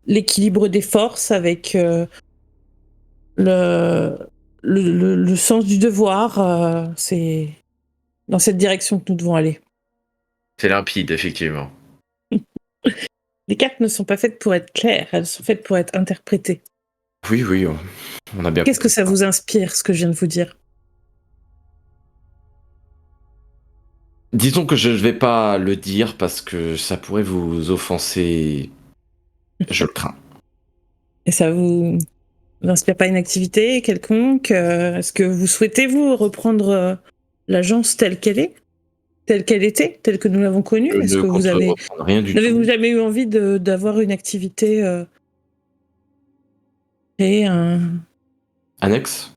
l'équilibre des forces, avec le sens du devoir, c'est dans cette direction que nous devons aller. C'est limpide, effectivement. Les cartes ne sont pas faites pour être claires, elles sont faites pour être interprétées. Oui, on a bien Qu'est-ce que ça vous inspire, ce que je viens de vous dire? Disons que je ne vais pas le dire parce que ça pourrait vous offenser. Je le crains. Et ça vous inspire pas une activité quelconque? Est-ce que vous souhaitez, vous, reprendre l'agence telle qu'elle est? Telle qu'elle était? Telle que nous l'avons connue? Je Est-ce ne que vous compte avez... reprendre rien du N'avez-vous tout. jamais eu envie d'avoir une activité et un... Annexe?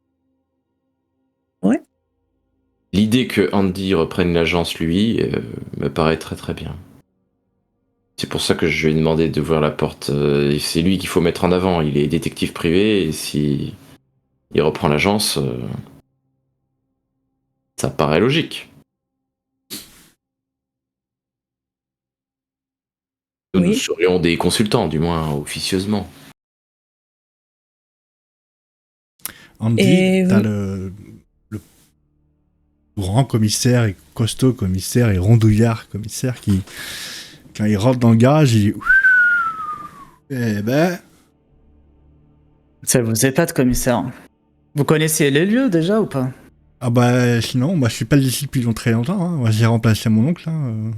Ouais. L'idée que Andy reprenne l'agence, lui, me paraît très très bien. C'est pour ça que je lui ai demandé d'ouvrir la porte. C'est lui qu'il faut mettre en avant. Il est détective privé et si il reprend l'agence, ça paraît logique. Nous, Oui. nous serions des consultants, du moins officieusement. Andy, Et t'as vous- le grand commissaire et costaud commissaire et rondouillard commissaire qui, quand il rentre dans le garage, il dit eh ben, Ça vous épate, commissaire. Vous connaissiez les lieux déjà ou pas? ah bah sinon, moi je suis pas ici depuis très longtemps. Hein. Moi j'ai remplacé mon oncle. Hein.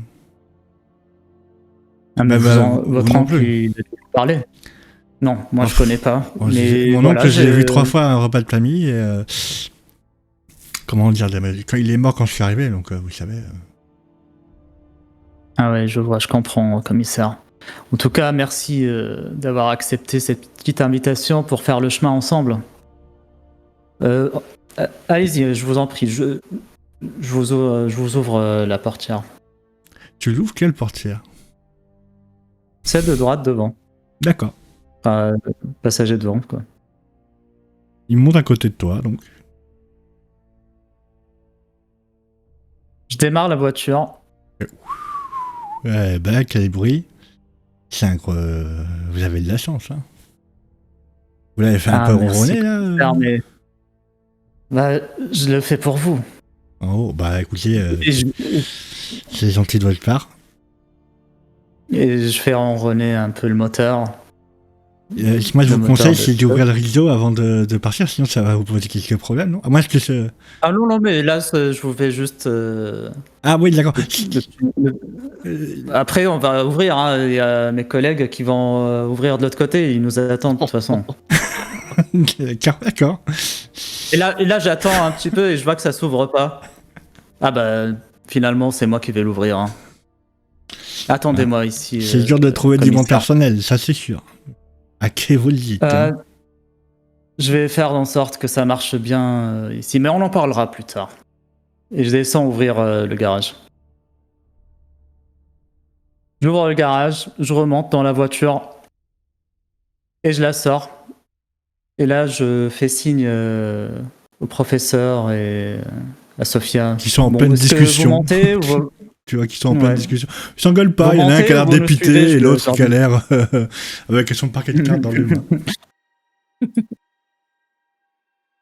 Ah, mais vous votre non oncle, plus. il parlait. Non, moi je connais pas. Moi, Mais mon voilà, oncle, j'ai vu 3 fois à un repas de famille. Et, comment dire, quand il est mort quand je suis arrivé, donc vous savez. Ah ouais, je vois, je comprends, commissaire. En tout cas, merci d'avoir accepté cette petite invitation pour faire le chemin ensemble. Allez-y, je vous en prie, je vous ouvre la portière. Tu l'ouvres quelle portière? Celle de droite devant. D'accord. Enfin, passager devant, quoi. Il monte à côté de toi, donc. Je démarre la voiture. Eh ben, quel bruit. Vous avez de la chance, hein. Vous l'avez fait un peu merci, ronronner, là commissaire, mais... Bah, je le fais pour vous. Oh, bah écoutez, Et c'est gentil de votre part. je fais ronronner un peu le moteur. Moi, je Le vous moteur conseille, de- c'est d'ouvrir le rideau avant de partir, sinon ça va vous poser quelques problèmes, non? À moins que ce... Ah non, mais là, je vous fais juste... Ah oui, d'accord. Après, on va ouvrir. Hein. Il y a mes collègues qui vont ouvrir de l'autre côté. Ils nous attendent de toute façon. D'accord. Et là, j'attends un petit peu et je vois que ça s'ouvre pas. Ah bah, finalement, c'est moi qui vais l'ouvrir. Hein. Attendez-moi ici. C'est dur de trouver du bon commissaire. personnel, ça c'est sûr. À qui vous le dites? Je vais faire en sorte que ça marche bien ici, mais on en parlera plus tard. Et je descends ouvrir le garage. J'ouvre le garage, je remonte dans la voiture et je la sors. Et là, je fais signe au professeur et à Sophia. Qui sont en pleine est-ce que discussion. Vous montez ou vous... Tu vois qu'ils sont en pleine Ouais. discussion. Ils s'engueulent pas, Vous il y en a un montez qui a l'air ou vous nous dépité suivez, je et peux l'autre leur qui a dire. l'air avec son paquet de cartes dans les mains.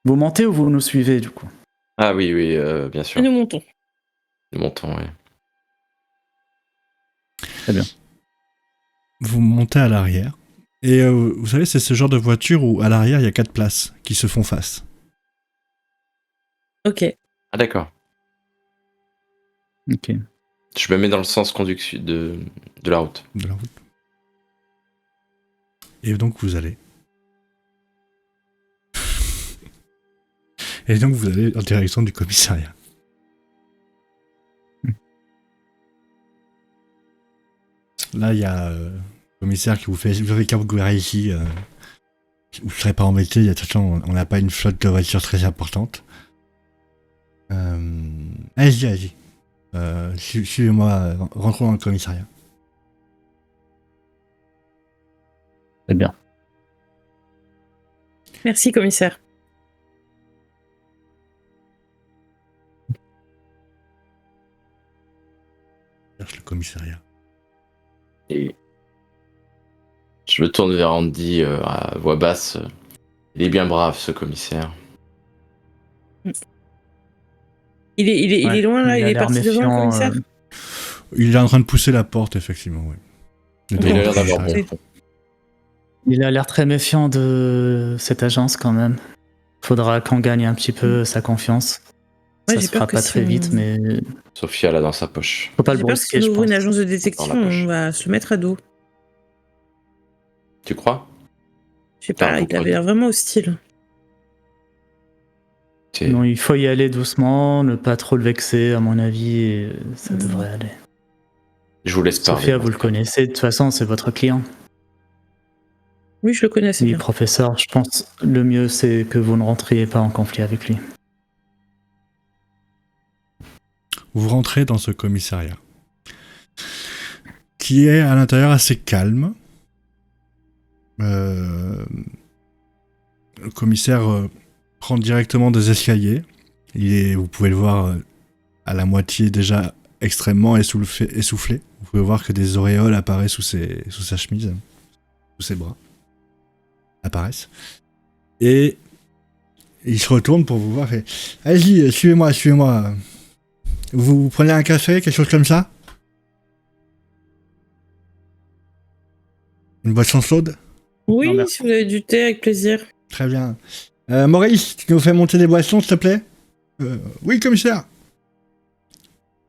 Vous montez ou vous nous suivez, du coup? Ah oui, bien Et sûr. nous montons. Nous montons, oui. Très bien. Vous montez à l'arrière. Et vous savez, c'est ce genre de voiture où à l'arrière, il y a 4 places qui se font face. Ok. Ah d'accord. Ok. Je me mets dans le sens conduction de la route. De la route. Et donc vous allez. Et donc vous allez en direction du commissariat. Là, il y a le commissaire qui vous fait qu'à vous verrez ici. Vous ne serez pas embêté. De toute façon, on n'a pas une flotte de voitures très importante. Allez-y. Suivez-moi. Rentrons dans le commissariat. C'est bien. Merci, commissaire. Cherche le commissariat. Et je me tourne vers Andy à voix basse. Il est bien brave, ce commissaire. Il est loin, là? Il est a l'air parti devant, le méfiant, commissaire? Il est en train de pousser la porte, effectivement, oui. Il a l'air d'avoir bon fond. Il a l'air très méfiant de cette agence quand même. Faudra qu'on gagne un petit peu sa confiance. Ouais, Ça j'ai se fera peur que pas très si vite, on- mais Sophia l'a dans sa poche. faut pas le J'ai peur que brusquer, si je on ouvre pense. une agence de détection, Dans la poche. on va se le mettre à dos. Tu crois? Je sais pas, Ah, il pourquoi avait l'air vraiment hostile. Non, il faut y aller doucement, ne pas trop le vexer, à mon avis, et ça Mhm. devrait aller. Je vous laisse parler. Sophia, vous le connaissez, de toute façon, c'est votre client. Oui, je le connais assez Oui, bien. professeur, je pense le mieux, c'est que vous ne rentriez pas en conflit avec lui. Vous rentrez dans ce commissariat, qui est à l'intérieur assez calme. Le commissaire prend directement des escaliers. Vous pouvez le voir à la moitié déjà extrêmement essoufflé. Vous pouvez voir que des auréoles apparaissent sous sa chemise, sous ses bras. Apparaissent. Et il se retourne pour vous voir et allez-y, suivez-moi. Vous prenez un café, quelque chose comme ça? Une boisson chaude? Oui, Non, merci. si vous avez du thé, avec plaisir. Très bien. Maurice, tu nous fais monter des boissons, s'il te plaît? Oui, commissaire.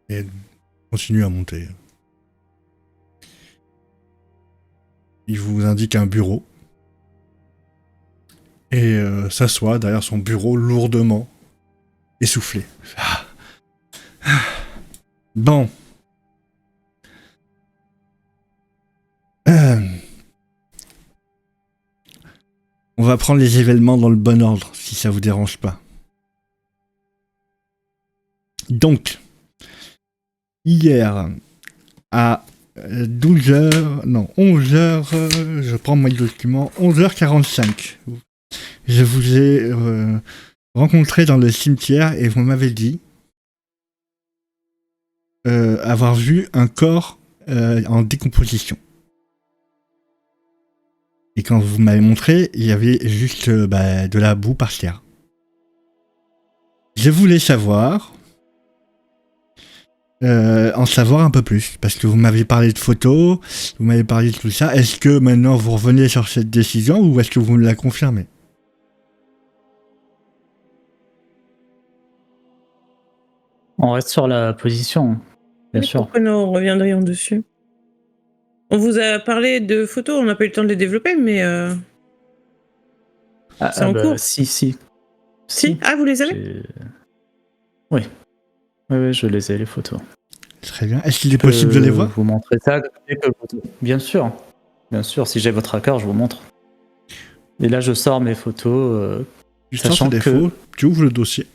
Et continue à monter. Il vous indique un bureau. Et s'assoit derrière son bureau lourdement, essoufflé. Bon. On va prendre les événements dans le bon ordre, si ça vous dérange pas. Donc, hier, à 11h, je prends mon document, 11h45. Je vous ai rencontré dans le cimetière et vous m'avez dit avoir vu un corps en décomposition. Et quand vous m'avez montré, il y avait juste de la boue par terre. Je voulais savoir, en savoir un peu plus, parce que vous m'avez parlé de photos, vous m'avez parlé de tout ça. Est-ce que maintenant vous revenez sur cette décision ou est-ce que vous me la confirmez? On reste sur la position, bien Mais sûr. pourquoi nous reviendrions dessus? On vous a parlé de photos, on n'a pas eu le temps de les développer, mais c'est en cours. Si. Si. Ah, vous les avez? J'ai- Oui, je les ai, les photos. Très bien. Est-ce qu'il est possible de les voir? Vous montrer ça dès que Bien sûr, si j'ai votre accord, je vous montre. Et là, je sors mes photos. Tu sors sachant tes que- défauts, tu ouvres le dossier,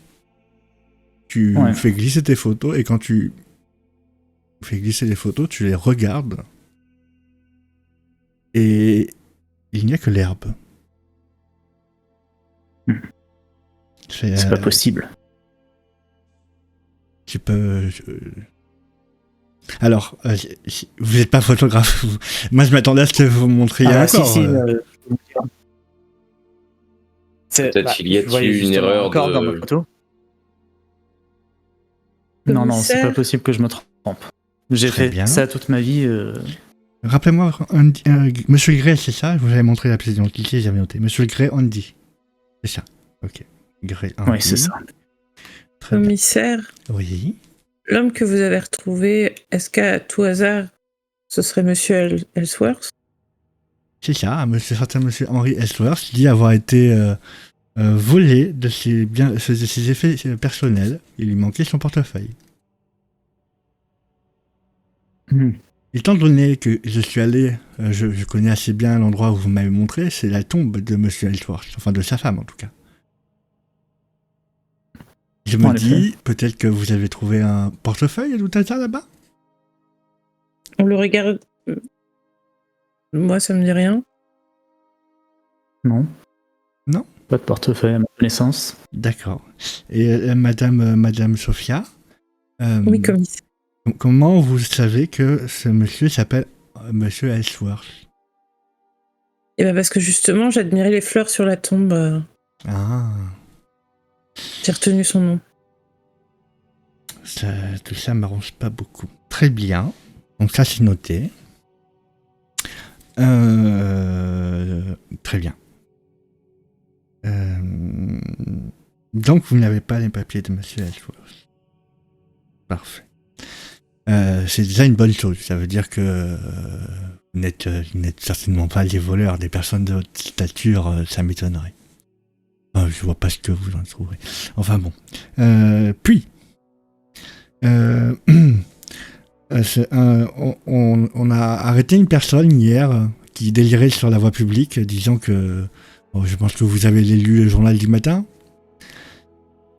tu Ouais. fais glisser tes photos et quand tu fais glisser les photos, tu les regardes et il n'y a que l'herbe. C'est pas possible. Tu peux. Alors, vous n'êtes pas photographe. Moi, je m'attendais à ce que vous me montriez un corps. je peux vous dire. Peut-être qu'il y a vous voyez une justement erreur un corps de- dans ma photo. Non, c'est Commissaire. pas possible que je me trompe. J'ai Très fait bien. ça toute ma vie. Rappelez-moi, Monsieur Gray, c'est ça? Je vous avais montré la pièce d'identité, j'avais noté. Monsieur Gray Andy. C'est ça. Ok. Gray Andy. Oui, c'est ça. Très bien. Commissaire, Oui. l'homme que vous avez retrouvé, est-ce qu'à tout hasard, ce serait Monsieur Ellsworth? C'est ça, certain monsieur Henry Ellsworth dit avoir été volé de ses effets personnels. Il lui manquait son portefeuille. Hmm. Étant donné que je suis allé, je connais assez bien l'endroit où vous m'avez montré, c'est la tombe de Monsieur Ellsworth, enfin de sa femme en tout cas. Je me En dis, effet. peut-être que vous avez trouvé un portefeuille à tout hasard là-bas? On le regarde. Moi, ça me dit rien. Non. Non. Pas de portefeuille à ma connaissance. D'accord. Et Madame Sophia, Oui, commissaire. comment vous savez que ce monsieur s'appelle Monsieur Ellsworth? Et ben parce que justement, j'admirais les fleurs sur la tombe. Ah, J'ai retenu son nom. tout ça m'arrange pas beaucoup. Très bien. Donc ça c'est noté. Très bien. Donc vous n'avez pas les papiers de Monsieur Ellsworth. Parfait. C'est déjà une bonne chose. Ça veut dire que vous n'êtes certainement pas les voleurs. Des personnes de votre stature, ça m'étonnerait. Enfin, je vois pas ce que vous en trouverez. Enfin bon. Puis, on a arrêté une personne hier qui délirait sur la voie publique, disant que, bon, je pense que vous avez lu le journal du matin,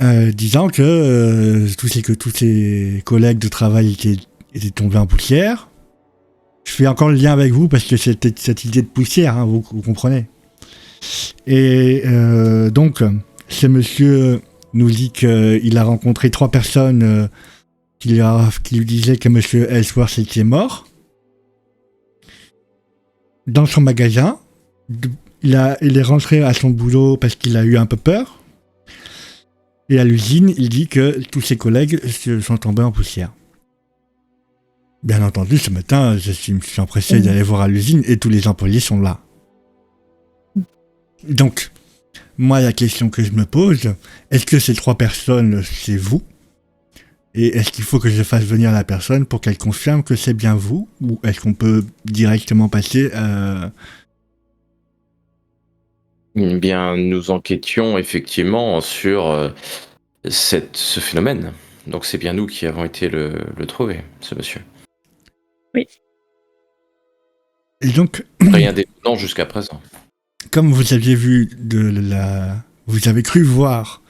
disant que tous ses collègues de travail étaient tombés en poussière. Je fais encore le lien avec vous parce que c'était cette idée de poussière, hein, vous comprenez. Et donc, ce monsieur nous dit qu'il a rencontré 3 personnes qui lui disaient que monsieur Ellsworth était mort. Dans son magasin, il est rentré à son boulot parce qu'il a eu un peu peur. Et à l'usine, il dit que tous ses collègues sont tombés en poussière. Bien entendu, ce matin, je me suis empressé d'aller voir à l'usine et tous les employés sont là. Donc, moi, la question que je me pose, est-ce que ces 3 personnes, c'est vous? Et est-ce qu'il faut que je fasse venir la personne pour qu'elle confirme que c'est bien vous? Ou est-ce qu'on peut directement passer Eh bien, nous enquêtions effectivement sur ce phénomène. Donc c'est bien nous qui avons été le trouver, ce monsieur. Et donc, Rien d'étonnant jusqu'à présent. comme vous aviez vu vous avez cru voir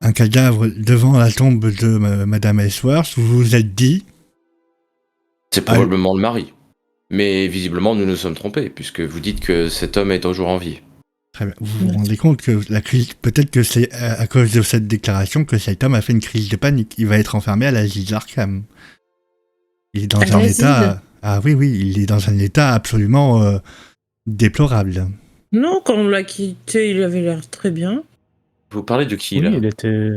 un cadavre devant la tombe de Madame Ellsworth, vous vous êtes dit... C'est probablement le mari. Mais visiblement, nous nous sommes trompés, puisque vous dites que cet homme est toujours en vie. Très bien. Vous vous rendez compte que la crise... Peut-être que c'est à cause de cette déclaration que cet homme a fait une crise de panique. Il va être enfermé à l'asile d'Arkham. Il est dans un état... Ah oui, il est dans un état absolument déplorable. Non, quand on l'a quitté, il avait l'air très bien. Vous parlez de qui, Oui, là? il était.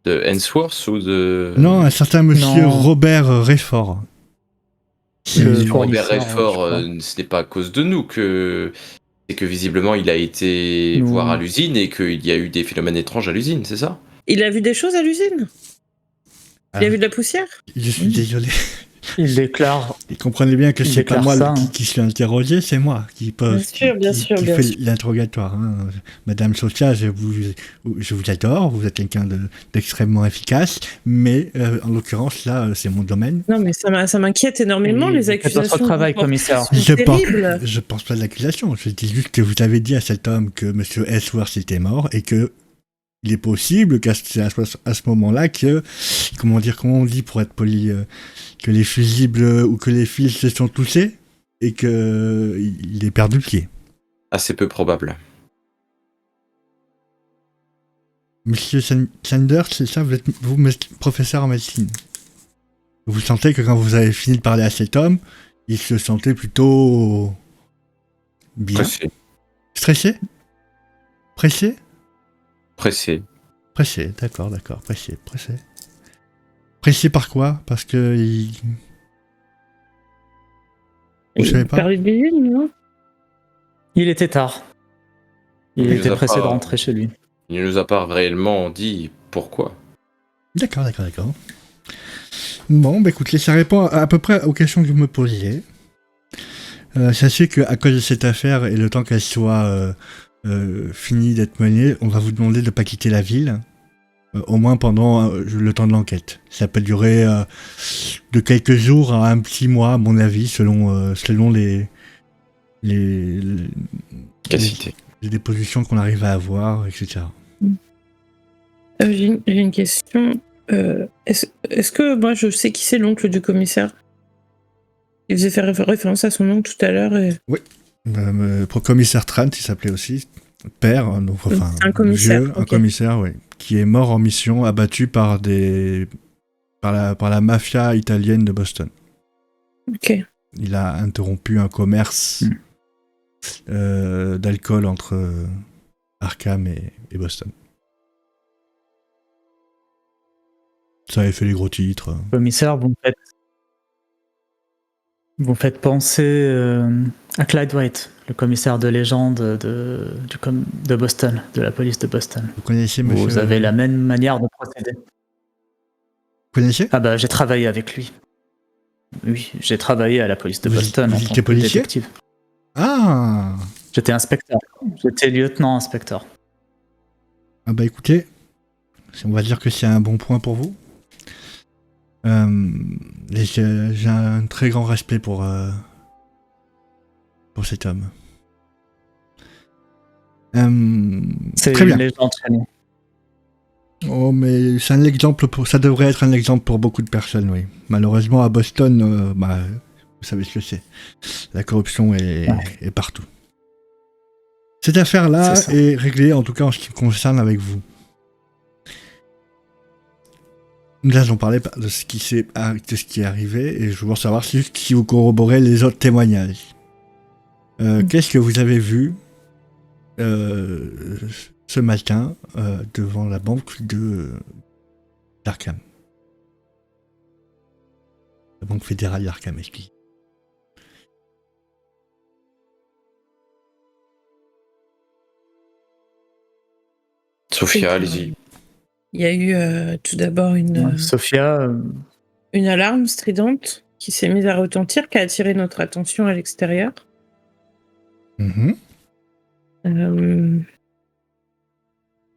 De Hensworth ou de... Non, un certain monsieur Non. Robert Redford. Le Robert fournisseur, Redford, je ce n'est pas à cause de nous que... C'est que visiblement, il a été Nous- voir à l'usine et qu'il y a eu des phénomènes étranges à l'usine, c'est ça? Il a vu des choses à l'usine. Il a vu de la poussière. Je suis désolé. Il déclare. Et comprenez bien que Il c'est pas déclare moi ça, hein. qui suis interrogé, c'est moi qui pose, Bien sûr, qui bien fait sûr. l'interrogatoire. Hein. Madame Sophia, je vous adore, vous êtes quelqu'un d'extrêmement efficace, mais en l'occurrence là, c'est mon domaine. Non, mais ça m'inquiète énormément, les Faites accusations. votre travail, que vous portez commissaire. sont terribles. Je pense pas de l'accusation. Je dis juste que vous avez dit à cet homme que Monsieur Ellsworth était mort et que il est possible qu'à ce moment-là que, comment on dit pour être poli, que les fusibles ou que les fils se sont touchés et que il ait perdu pied. Assez peu probable. Monsieur Sanders, c'est ça, vous êtes professeur en médecine. Vous sentez que quand vous avez fini de parler à cet homme, il se sentait plutôt bien. Pressé. Stressé? Pressé? Pressé. D'accord, pressé. Pressé par quoi? Parce que Vous savez pas? Parler de l'usine, non? Il était tard. Il Il était nous a pressé pas- de rentrer chez lui. Il ne nous a pas réellement dit pourquoi. D'accord. Bon, bah écoutez, ça répond à peu près aux questions que vous me posiez. Sachez qu'à cause de cette affaire et le temps qu'elle soit finie d'être menée, on va vous demander de ne pas quitter la ville. au moins pendant le temps de l'enquête. Ça peut durer de quelques jours à un petit mois, à mon avis, selon les dépositions qu'on arrive à avoir, etc. J'ai une question. Est-ce que moi je sais qui c'est l'oncle du commissaire? Il faisait faire référence à son oncle tout à l'heure. Oui. Commissaire Trant, il s'appelait aussi. Père, donc enfin un commissaire, vieux, un commissaire, oui, qui est mort en mission, abattu par la mafia italienne de Boston. Ok. Il a interrompu un commerce d'alcool entre Arkham et Boston. Ça avait fait les gros titres. Commissaire, vous me faites penser à Clyde White, le commissaire de légende de Boston, de la police de Boston. Vous connaissez monsieur... Vous avez la même manière de procéder. Vous connaissez? Ah bah j'ai travaillé avec lui. Oui, j'ai travaillé à la police de Boston en tant que détective. Ah! J'étais inspecteur. J'étais lieutenant-inspecteur. Ah bah écoutez, on va dire que c'est un bon point pour vous. J'ai un très grand respect pour cet homme. C'est très bien. Une légende chez nous. Oh, mais c'est un exemple ça devrait être un exemple pour beaucoup de personnes, oui. Malheureusement, à Boston, vous savez ce que c'est. La corruption est partout. Cette affaire-là est réglée, en tout cas en ce qui me concerne, avec vous. Nous allons parler de ce qui est arrivé, et je veux savoir si vous corroborez les autres témoignages. Qu'est-ce que vous avez vu ce matin devant la banque d'Arkham? La banque fédérale d'Arkham, excusez. Sophia, allez-y. Il y a eu tout d'abord Sophia, une alarme stridente qui s'est mise à retentir, qui a attiré notre attention à l'extérieur. Mm-hmm.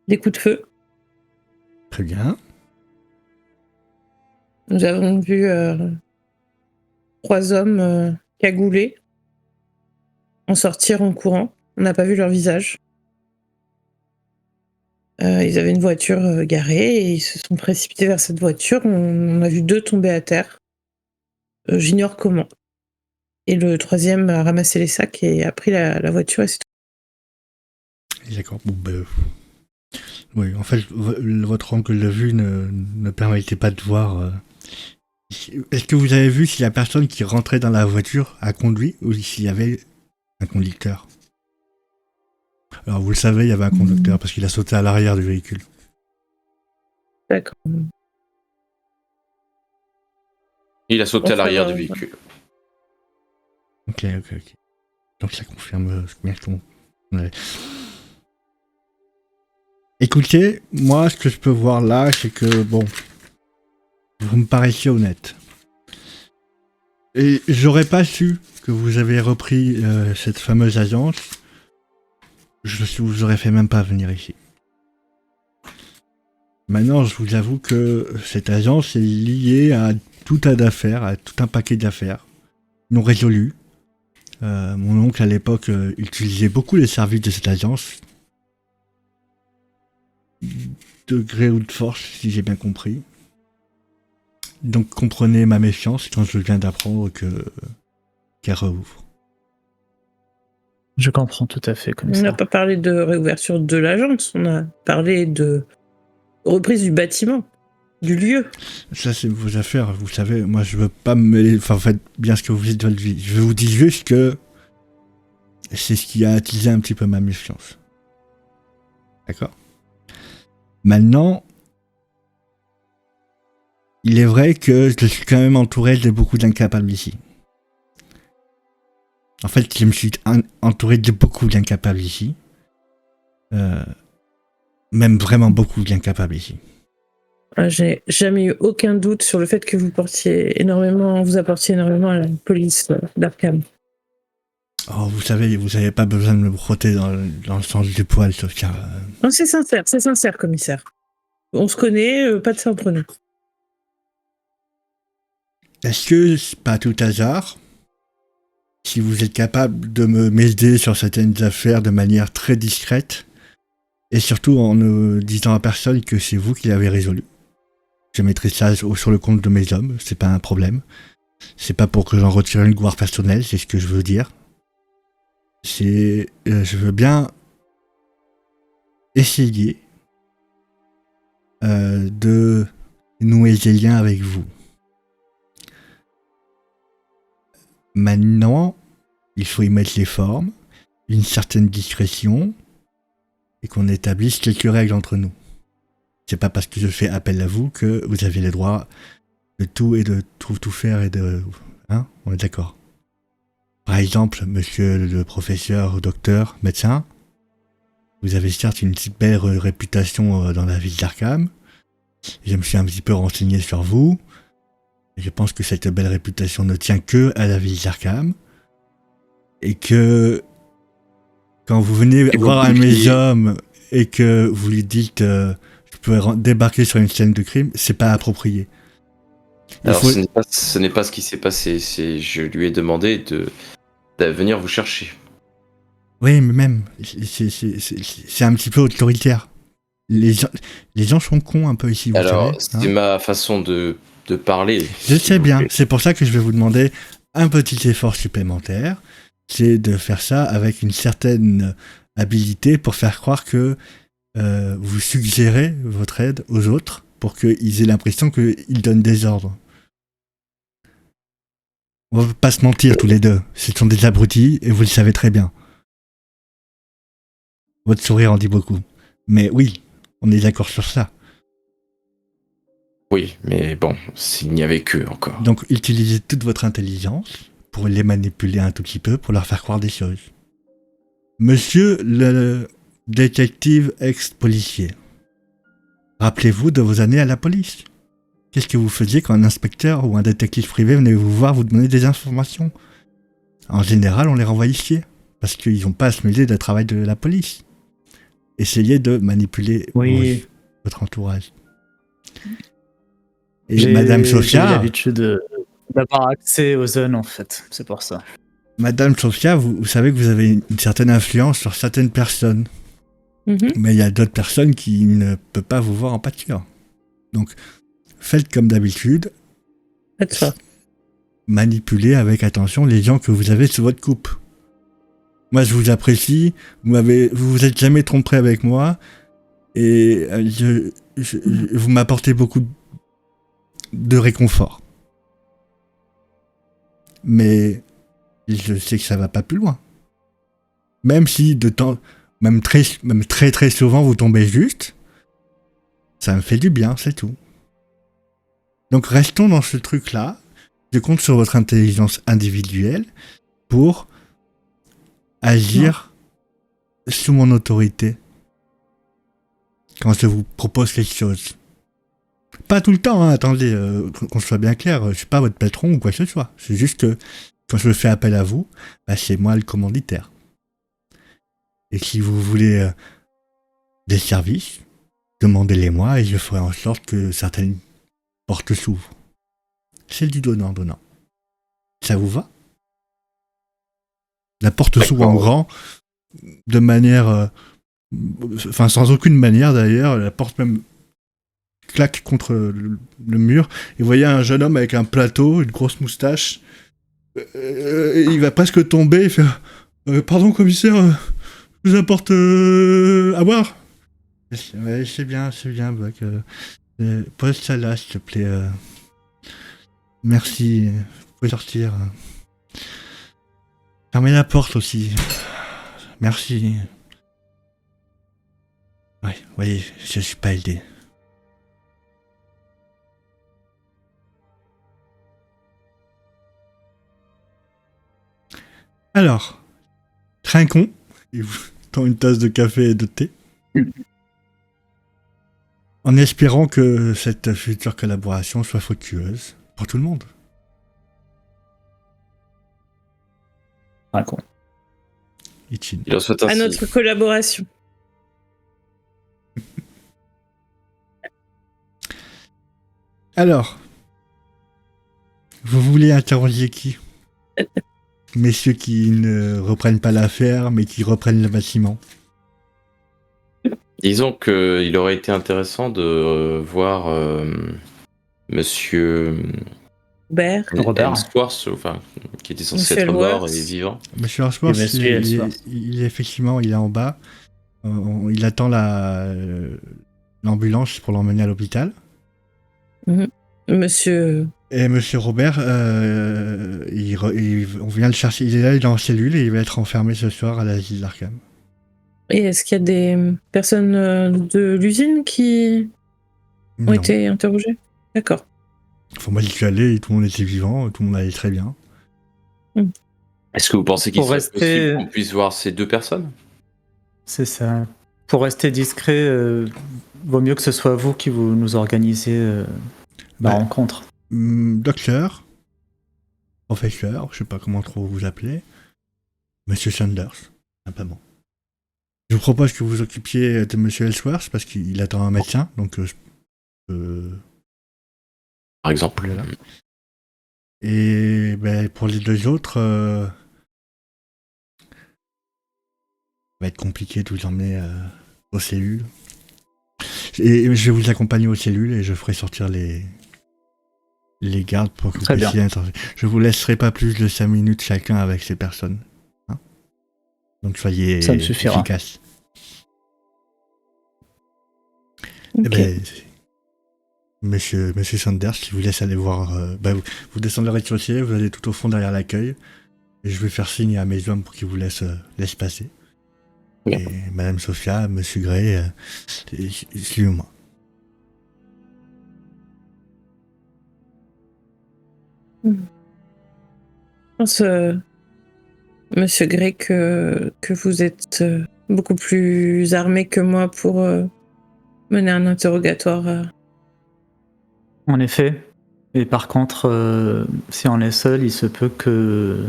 Des coups de feu. Très bien. Nous avons vu 3 hommes cagoulés en sortir en courant. On n'a pas vu leur visage. Ils avaient une voiture garée et ils se sont précipités vers cette voiture. On a vu 2 tomber à terre. J'ignore comment. Et le 3e a ramassé les sacs et a pris la voiture et c'est tout. D'accord. Bon, oui, en fait, votre angle de vue ne permettait pas de voir. Est-ce que vous avez vu si la personne qui rentrait dans la voiture a conduit ou s'il y avait un conducteur? Alors, vous le savez, il y avait un conducteur parce qu'il a sauté à l'arrière du véhicule. D'accord. Il a sauté à l'arrière du véhicule. Ok. Donc ça confirme bien qu'on avait. Écoutez, moi, ce que je peux voir là, c'est que, bon, vous me paraissez honnête. Et j'aurais pas su que vous avez repris cette fameuse agence. Je vous aurais fait même pas venir ici. Maintenant, je vous avoue que cette agence est liée à tout un d'affaires, à tout un paquet d'affaires non résolues. Mon oncle, à l'époque, utilisait beaucoup les services de cette agence. De gré ou de force, si j'ai bien compris. Donc comprenez ma méfiance quand je viens d'apprendre qu'elle rouvre. Je comprends tout à fait, On commissaire. n'a pas parlé de réouverture de l'agence, on a parlé de reprise du bâtiment, du lieu. Ça, c'est vos affaires, vous savez. Moi, je veux pas me mêler. Enfin, faites bien ce que vous dites de votre vie. Je vous dis juste que c'est ce qui a attisé un petit peu ma méfiance. D'accord? Maintenant, il est vrai que je suis quand même entouré de beaucoup d'incapables ici. En fait, je me suis entouré de beaucoup d'incapables ici. Même vraiment beaucoup d'incapables ici. J'ai jamais eu aucun doute sur le fait que vous apportiez énormément à la police d'Arkham. Oh, vous savez pas besoin de me frotter dans le sens du poil, Sophia. Non, c'est sincère, commissaire. On se connaît, pas de ça entre nous. Est-ce que, c'est pas à tout hasard, si vous êtes capable de m'aider sur certaines affaires de manière très discrète, et surtout en ne disant à personne que c'est vous qui l'avez résolu. Je mettrai ça sur le compte de mes hommes, c'est pas un problème. C'est pas pour que j'en retire une gloire personnelle, c'est ce que je veux dire. Je veux bien essayer de nouer des liens avec vous. Maintenant, il faut y mettre les formes, une certaine discrétion, et qu'on établisse quelques règles entre nous. C'est pas parce que je fais appel à vous que vous avez le droit de tout et de tout faire et de... Hein? On est d'accord. Par exemple, monsieur le professeur, docteur, médecin, vous avez certes une si belle réputation dans la ville d'Arkham. Je me suis un petit peu renseigné sur vous. Et je pense que cette belle réputation ne tient que à la ville d'Arkham. Et que quand vous venez voir un de mes hommes et que vous lui dites je peux débarquer sur une scène de crime, c'est pas approprié. Alors ce n'est pas ce qui s'est passé. Je lui ai demandé de venir vous chercher. Oui, mais même, c'est un petit peu autoritaire. Les gens sont cons un peu ici, vous Alors, savez. c'est ma façon de parler. Je sais bien, c'est pour ça que je vais vous demander un petit effort supplémentaire. C'est de faire ça avec une certaine habilité pour faire croire que vous suggérez votre aide aux autres pour qu'ils aient l'impression qu'ils donnent des ordres. On va pas se mentir tous les deux, ce sont des abrutis et vous le savez très bien. Votre sourire en dit beaucoup. Mais oui, on est d'accord sur ça. Oui, mais bon, s'il n'y avait que encore. Donc utilisez toute votre intelligence pour les manipuler un tout petit peu, pour leur faire croire des choses. Monsieur le détective ex-policier, rappelez-vous de vos années à la police. Qu'est-ce que vous faisiez quand un inspecteur ou un détective privé venait vous voir vous donner des informations? En général, on les renvoie ici, parce qu'ils n'ont pas à se mêler du travail de la police. Essayez de manipuler votre entourage. Et Madame Sophia... J'ai l'habitude d'avoir accès aux zones, en fait, c'est pour ça. Madame Sophia, vous savez que vous avez une certaine influence sur certaines personnes. Mais il y a d'autres personnes qui ne peuvent pas vous voir en pâture. Donc, faites comme d'habitude. Faites ça. Manipulez avec attention les gens que vous avez sous votre coupe. Moi, je vous apprécie. Vous êtes jamais trompé avec moi. Et vous m'apportez beaucoup de réconfort. Mais je sais que ça va pas plus loin. Même si même très très souvent vous tombez juste, ça me fait du bien, c'est tout. Donc restons dans ce truc-là. Je compte sur votre intelligence individuelle pour agir sous mon autorité quand je vous propose quelque chose. Pas tout le temps, hein, attendez, qu'on soit bien clair, je suis pas votre patron ou quoi que ce soit. C'est juste que quand je fais appel à vous, c'est moi le commanditaire. Et si vous voulez des services, demandez-les-moi et je ferai en sorte que certaines portes s'ouvrent. C'est du donnant-donnant. Ça vous va? La porte s'ouvre en grand, de manière... sans aucune manière d'ailleurs, la porte même claque contre le mur, et vous voyez un jeune homme avec un plateau, une grosse moustache, il va presque tomber, il fait pardon commissaire, je vous apporte à boire. Ouais, c'est bien, Buck. Pose ça là, s'il te plaît. Merci, vous pouvez sortir. Fermez la porte aussi. Merci. Ouais, vous voyez, je suis pas aidé. Alors, trinquons. Il vous tend une tasse de café et de thé. En espérant que cette future collaboration soit fructueuse pour tout le monde. Trinquons. Ichin. Il en souhaite ainsi. À notre collaboration. Alors, vous voulez interroger qui? Messieurs qui ne reprennent pas l'affaire, mais qui reprennent le bâtiment. Disons qu'il aurait été intéressant de voir Monsieur Robert. Robert. Hemsworth, enfin, qui était censé Monsieur être mort et Ellsworth. vivant. Monsieur Hemsworth, Et Monsieur Ellsworth. il est effectivement, il est en bas. Il attend l'ambulance pour l'emmener à l'hôpital. Monsieur. Et Monsieur Robert, on vient le chercher. Il est là, il est en cellule et il va être enfermé ce soir à l'asile d'Arkham. Et est-ce qu'il y a des personnes de l'usine qui ont Non. été interrogées? D'accord. Enfin, moi, j'y suis allé et tout le monde était vivant, tout le monde allait très bien. Est-ce que vous pensez qu'il Pour serait rester- possible qu'on puisse voir ces deux personnes? C'est ça. Pour rester discret, vaut mieux que ce soit vous qui nous organisez la Ouais. rencontre. Docteur, professeur, je sais pas comment trop vous appeler, Monsieur Sanders, simplement. Je vous propose que vous occupiez de Monsieur Ellsworth parce qu'il attend un médecin, donc Par exemple. voilà. Et ben, pour les deux autres, ça va être compliqué de vous emmener aux cellules. Et je vais vous accompagner aux cellules et je ferai sortir les gardes pour que vous Très bien. puissiez intervenir. Je vous laisserai pas plus de 5 minutes chacun avec ces personnes. Hein, donc soyez Ça me suffira. efficaces. Ok. Eh ben, Monsieur Sanders, je vous laisse aller voir. Vous descendez le rez-de-chaussée, vous allez tout au fond derrière l'accueil. Et je vais faire signe à mes hommes pour qu'ils vous laissent passer. Bien. Et Madame Sophia, Monsieur Gray, suivez-moi. Je pense, Monsieur Gray, que vous êtes beaucoup plus armé que moi pour mener un interrogatoire. En effet. Et par contre, si on est seul, il se peut que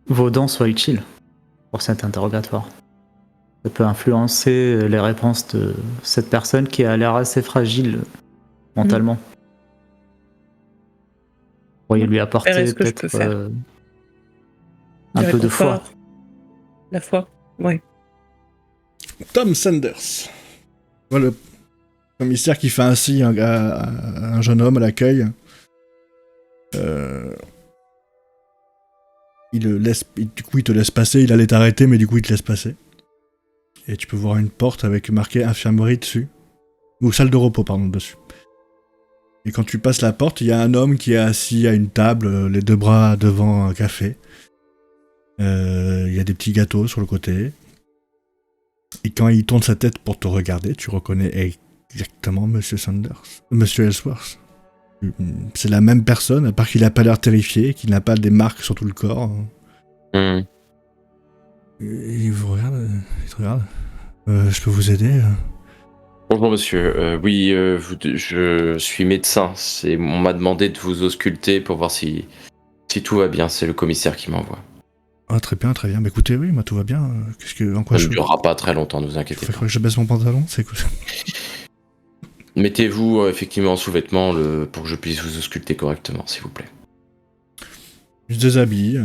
vos dons soient utiles pour cet interrogatoire. Ça peut influencer les réponses de cette personne qui a l'air assez fragile mentalement. Vous pourriez lui apporter verrai ce que je peux peut-être faire. un Du peu de foi. réconfort. La foi, ouais. Tom Sanders. Voilà le commissaire qui fait ainsi à un jeune homme à l'accueil. Il te laisse passer. Il allait t'arrêter, mais du coup, il te laisse passer. Et tu peux voir une porte avec marqué infirmerie dessus. Ou salle de repos, pardon, dessus. Et quand tu passes la porte, il y a un homme qui est assis à une table, les deux bras devant un café. Il y a des petits gâteaux sur le côté. Et quand il tourne sa tête pour te regarder, tu reconnais exactement Monsieur Sanders. Monsieur Ellsworth. C'est la même personne, à part qu'il n'a pas l'air terrifié, qu'il n'a pas des marques sur tout le corps. Hmm. Il vous regarde, il te regarde. Je peux vous aider? Bonjour monsieur, oui, je suis médecin. On m'a demandé de vous ausculter pour voir si tout va bien. C'est le commissaire qui m'envoie. Ah, très bien, très bien. Bah, écoutez, oui, moi tout va bien. En quoi Ça je ne durera pas très longtemps, ne vous inquiétez Faut pas. que je baisse mon pantalon? C'est quoi? Mettez-vous effectivement en sous-vêtements pour que je puisse vous ausculter correctement, s'il vous plaît. Je déshabille.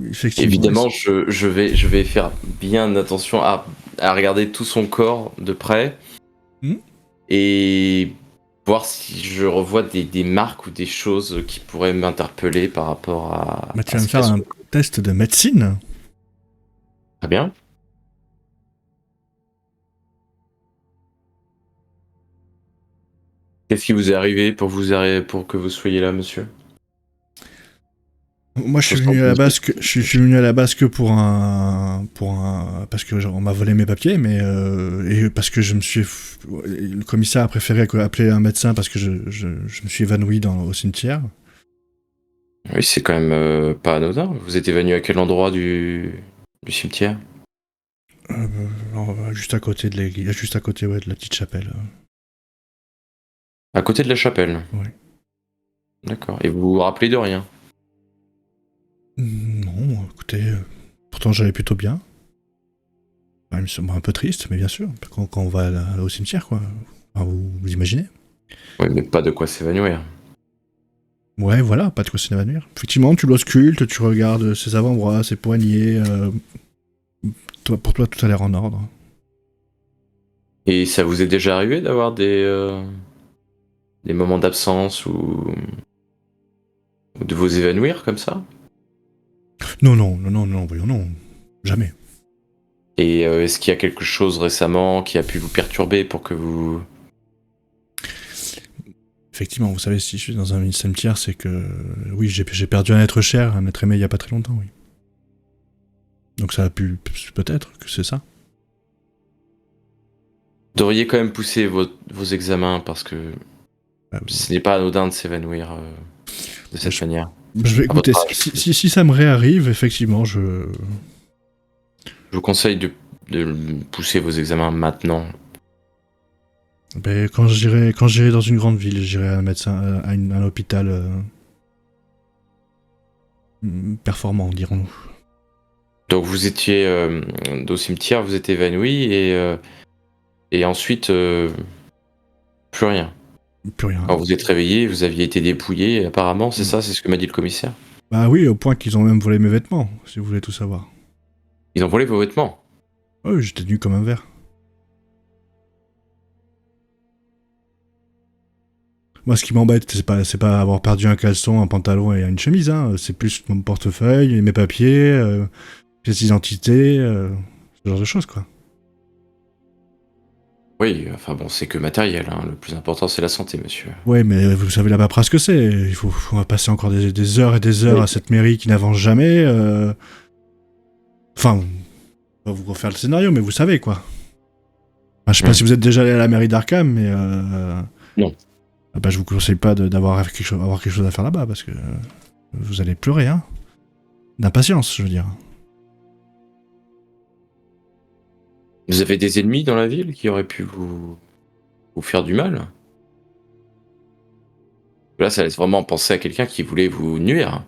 Effectivement. Évidemment, je vais faire bien attention à regarder tout son corps de près et voir si je revois des marques ou des choses qui pourraient m'interpeller par rapport à. Bah, tu vas me faire un test de médecine. Très bien. Qu'est-ce qui vous est arrivé pour que vous soyez là, monsieur? Moi, je suis venu à la base que pour parce que on m'a volé mes papiers, mais et parce que le commissaire a préféré appeler un médecin parce que je me suis évanoui au cimetière. Oui, c'est quand même pas anodin. Vous êtes venu à quel endroit du cimetière? Juste à côté de l'église, juste à côté de la petite chapelle. À côté de la chapelle. Oui. D'accord. Et vous vous rappelez de rien? Non, écoutez, pourtant j'allais plutôt bien. Même un peu triste, mais bien sûr, quand on va au cimetière, quoi. Enfin, vous imaginez? Oui, mais pas de quoi s'évanouir. Ouais, voilà, pas de quoi s'évanouir. Effectivement, tu l'auscultes, tu regardes ses avant-bras, ses poignets. Pour toi, tout a l'air en ordre. Et ça vous est déjà arrivé d'avoir des moments d'absence ou de vous évanouir comme ça? Non, voyons, non. Jamais. Et est-ce qu'il y a quelque chose récemment qui a pu vous perturber pour que vous... Effectivement, vous savez, si je suis dans un cimetière, c'est que... Oui, j'ai perdu un être cher, un être aimé il y a pas très longtemps, oui. Donc ça a pu... Peut-être que c'est ça. Vous devriez quand même pousser vos examens parce que Ah, ce n'est pas anodin de s'évanouir de cette manière. je vais À votre écouter. âge, Si ça me réarrive, effectivement, je vous conseille de pousser vos examens maintenant. Ben, quand j'irai dans une grande ville, j'irai à un médecin, à un hôpital performant, dirons-nous. Donc vous étiez au cimetière, vous êtes évanoui et ensuite plus rien. Plus rien. Quand vous êtes réveillé, vous aviez été dépouillé apparemment, c'est ça, c'est ce que m'a dit le commissaire. Bah oui, au point qu'ils ont même volé mes vêtements, si vous voulez tout savoir. Ils ont volé vos vêtements. Oui, j'étais nu comme un verre. Moi, ce qui m'embête, c'est pas avoir perdu un caleçon, un pantalon et une chemise, hein. C'est plus mon portefeuille, mes papiers, pièces d'identité, ce genre de choses, quoi. Oui, enfin bon, c'est que matériel, hein. Le plus important c'est la santé, monsieur. Ouais, mais vous savez la paperasse que c'est. On va passer encore des heures et des heures Oui. à cette mairie qui n'avance jamais. Enfin, on va vous refaire le scénario, mais vous savez, quoi. Enfin, je sais pas si vous êtes déjà allé à la mairie d'Arkham, mais... Non. Bah, je vous conseille pas d'avoir quelque chose à faire là-bas, parce que vous allez pleurer, hein. D'impatience, je veux dire. Vous avez des ennemis dans la ville qui auraient pu vous faire du mal? Là, ça laisse vraiment penser à quelqu'un qui voulait vous nuire.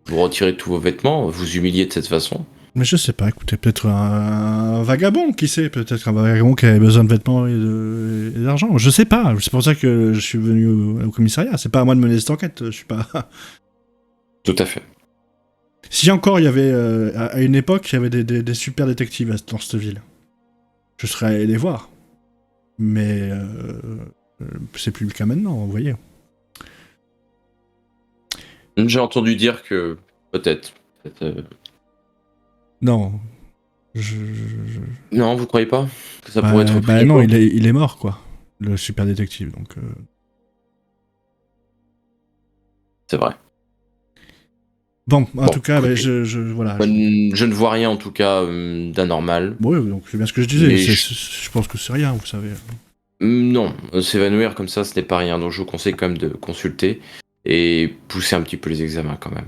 Vous retirer tous vos vêtements, vous humilier de cette façon. Mais je sais pas, écoutez, peut-être un vagabond, qui sait, peut-être un vagabond qui avait besoin de vêtements et d'argent, je sais pas, c'est pour ça que je suis venu au commissariat, c'est pas à moi de mener cette enquête, je suis pas... Tout à fait. Si encore il y avait, à une époque, il y avait des super détectives dans cette ville, je serais allé les voir, mais c'est plus le cas maintenant, vous voyez. J'ai entendu dire que peut-être... Non. Non, vous croyez pas que ça pourrait être pris Bah non, quoi il est mort, quoi. Le super détective, donc... C'est vrai. Bon, en tout cas, écoutez, voilà. Je ne vois rien en tout cas d'anormal. Oui, donc c'est bien ce que je disais, Mais je pense que c'est rien, vous savez. Non, s'évanouir comme ça, ce n'est pas rien. Donc je vous conseille quand même de consulter et pousser un petit peu les examens quand même.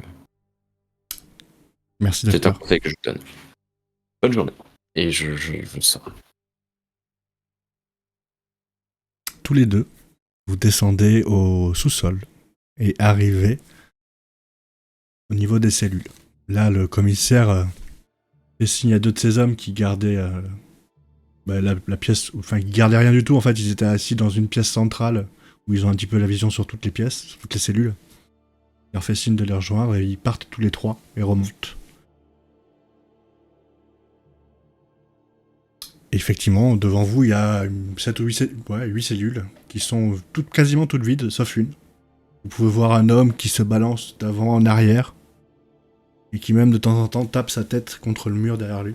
Merci, C'est un docteur. conseil que je vous donne. Bonne journée. Et je sors. Tous les deux, vous descendez au sous-sol et arrivez au niveau des cellules. Là, le commissaire fait signe à deux de ses hommes qui gardaient la pièce, enfin, ils gardaient rien du tout. En fait, ils étaient assis dans une pièce centrale où ils ont un petit peu la vision sur toutes les pièces, sur toutes les cellules. Il leur fait signe de les rejoindre et ils partent tous les trois et remontent. Et effectivement, devant vous, il y a 7 ou 8 cellules qui sont quasiment toutes vides, sauf une. Vous pouvez voir un homme qui se balance d'avant en arrière et qui même de temps en temps tape sa tête contre le mur derrière lui.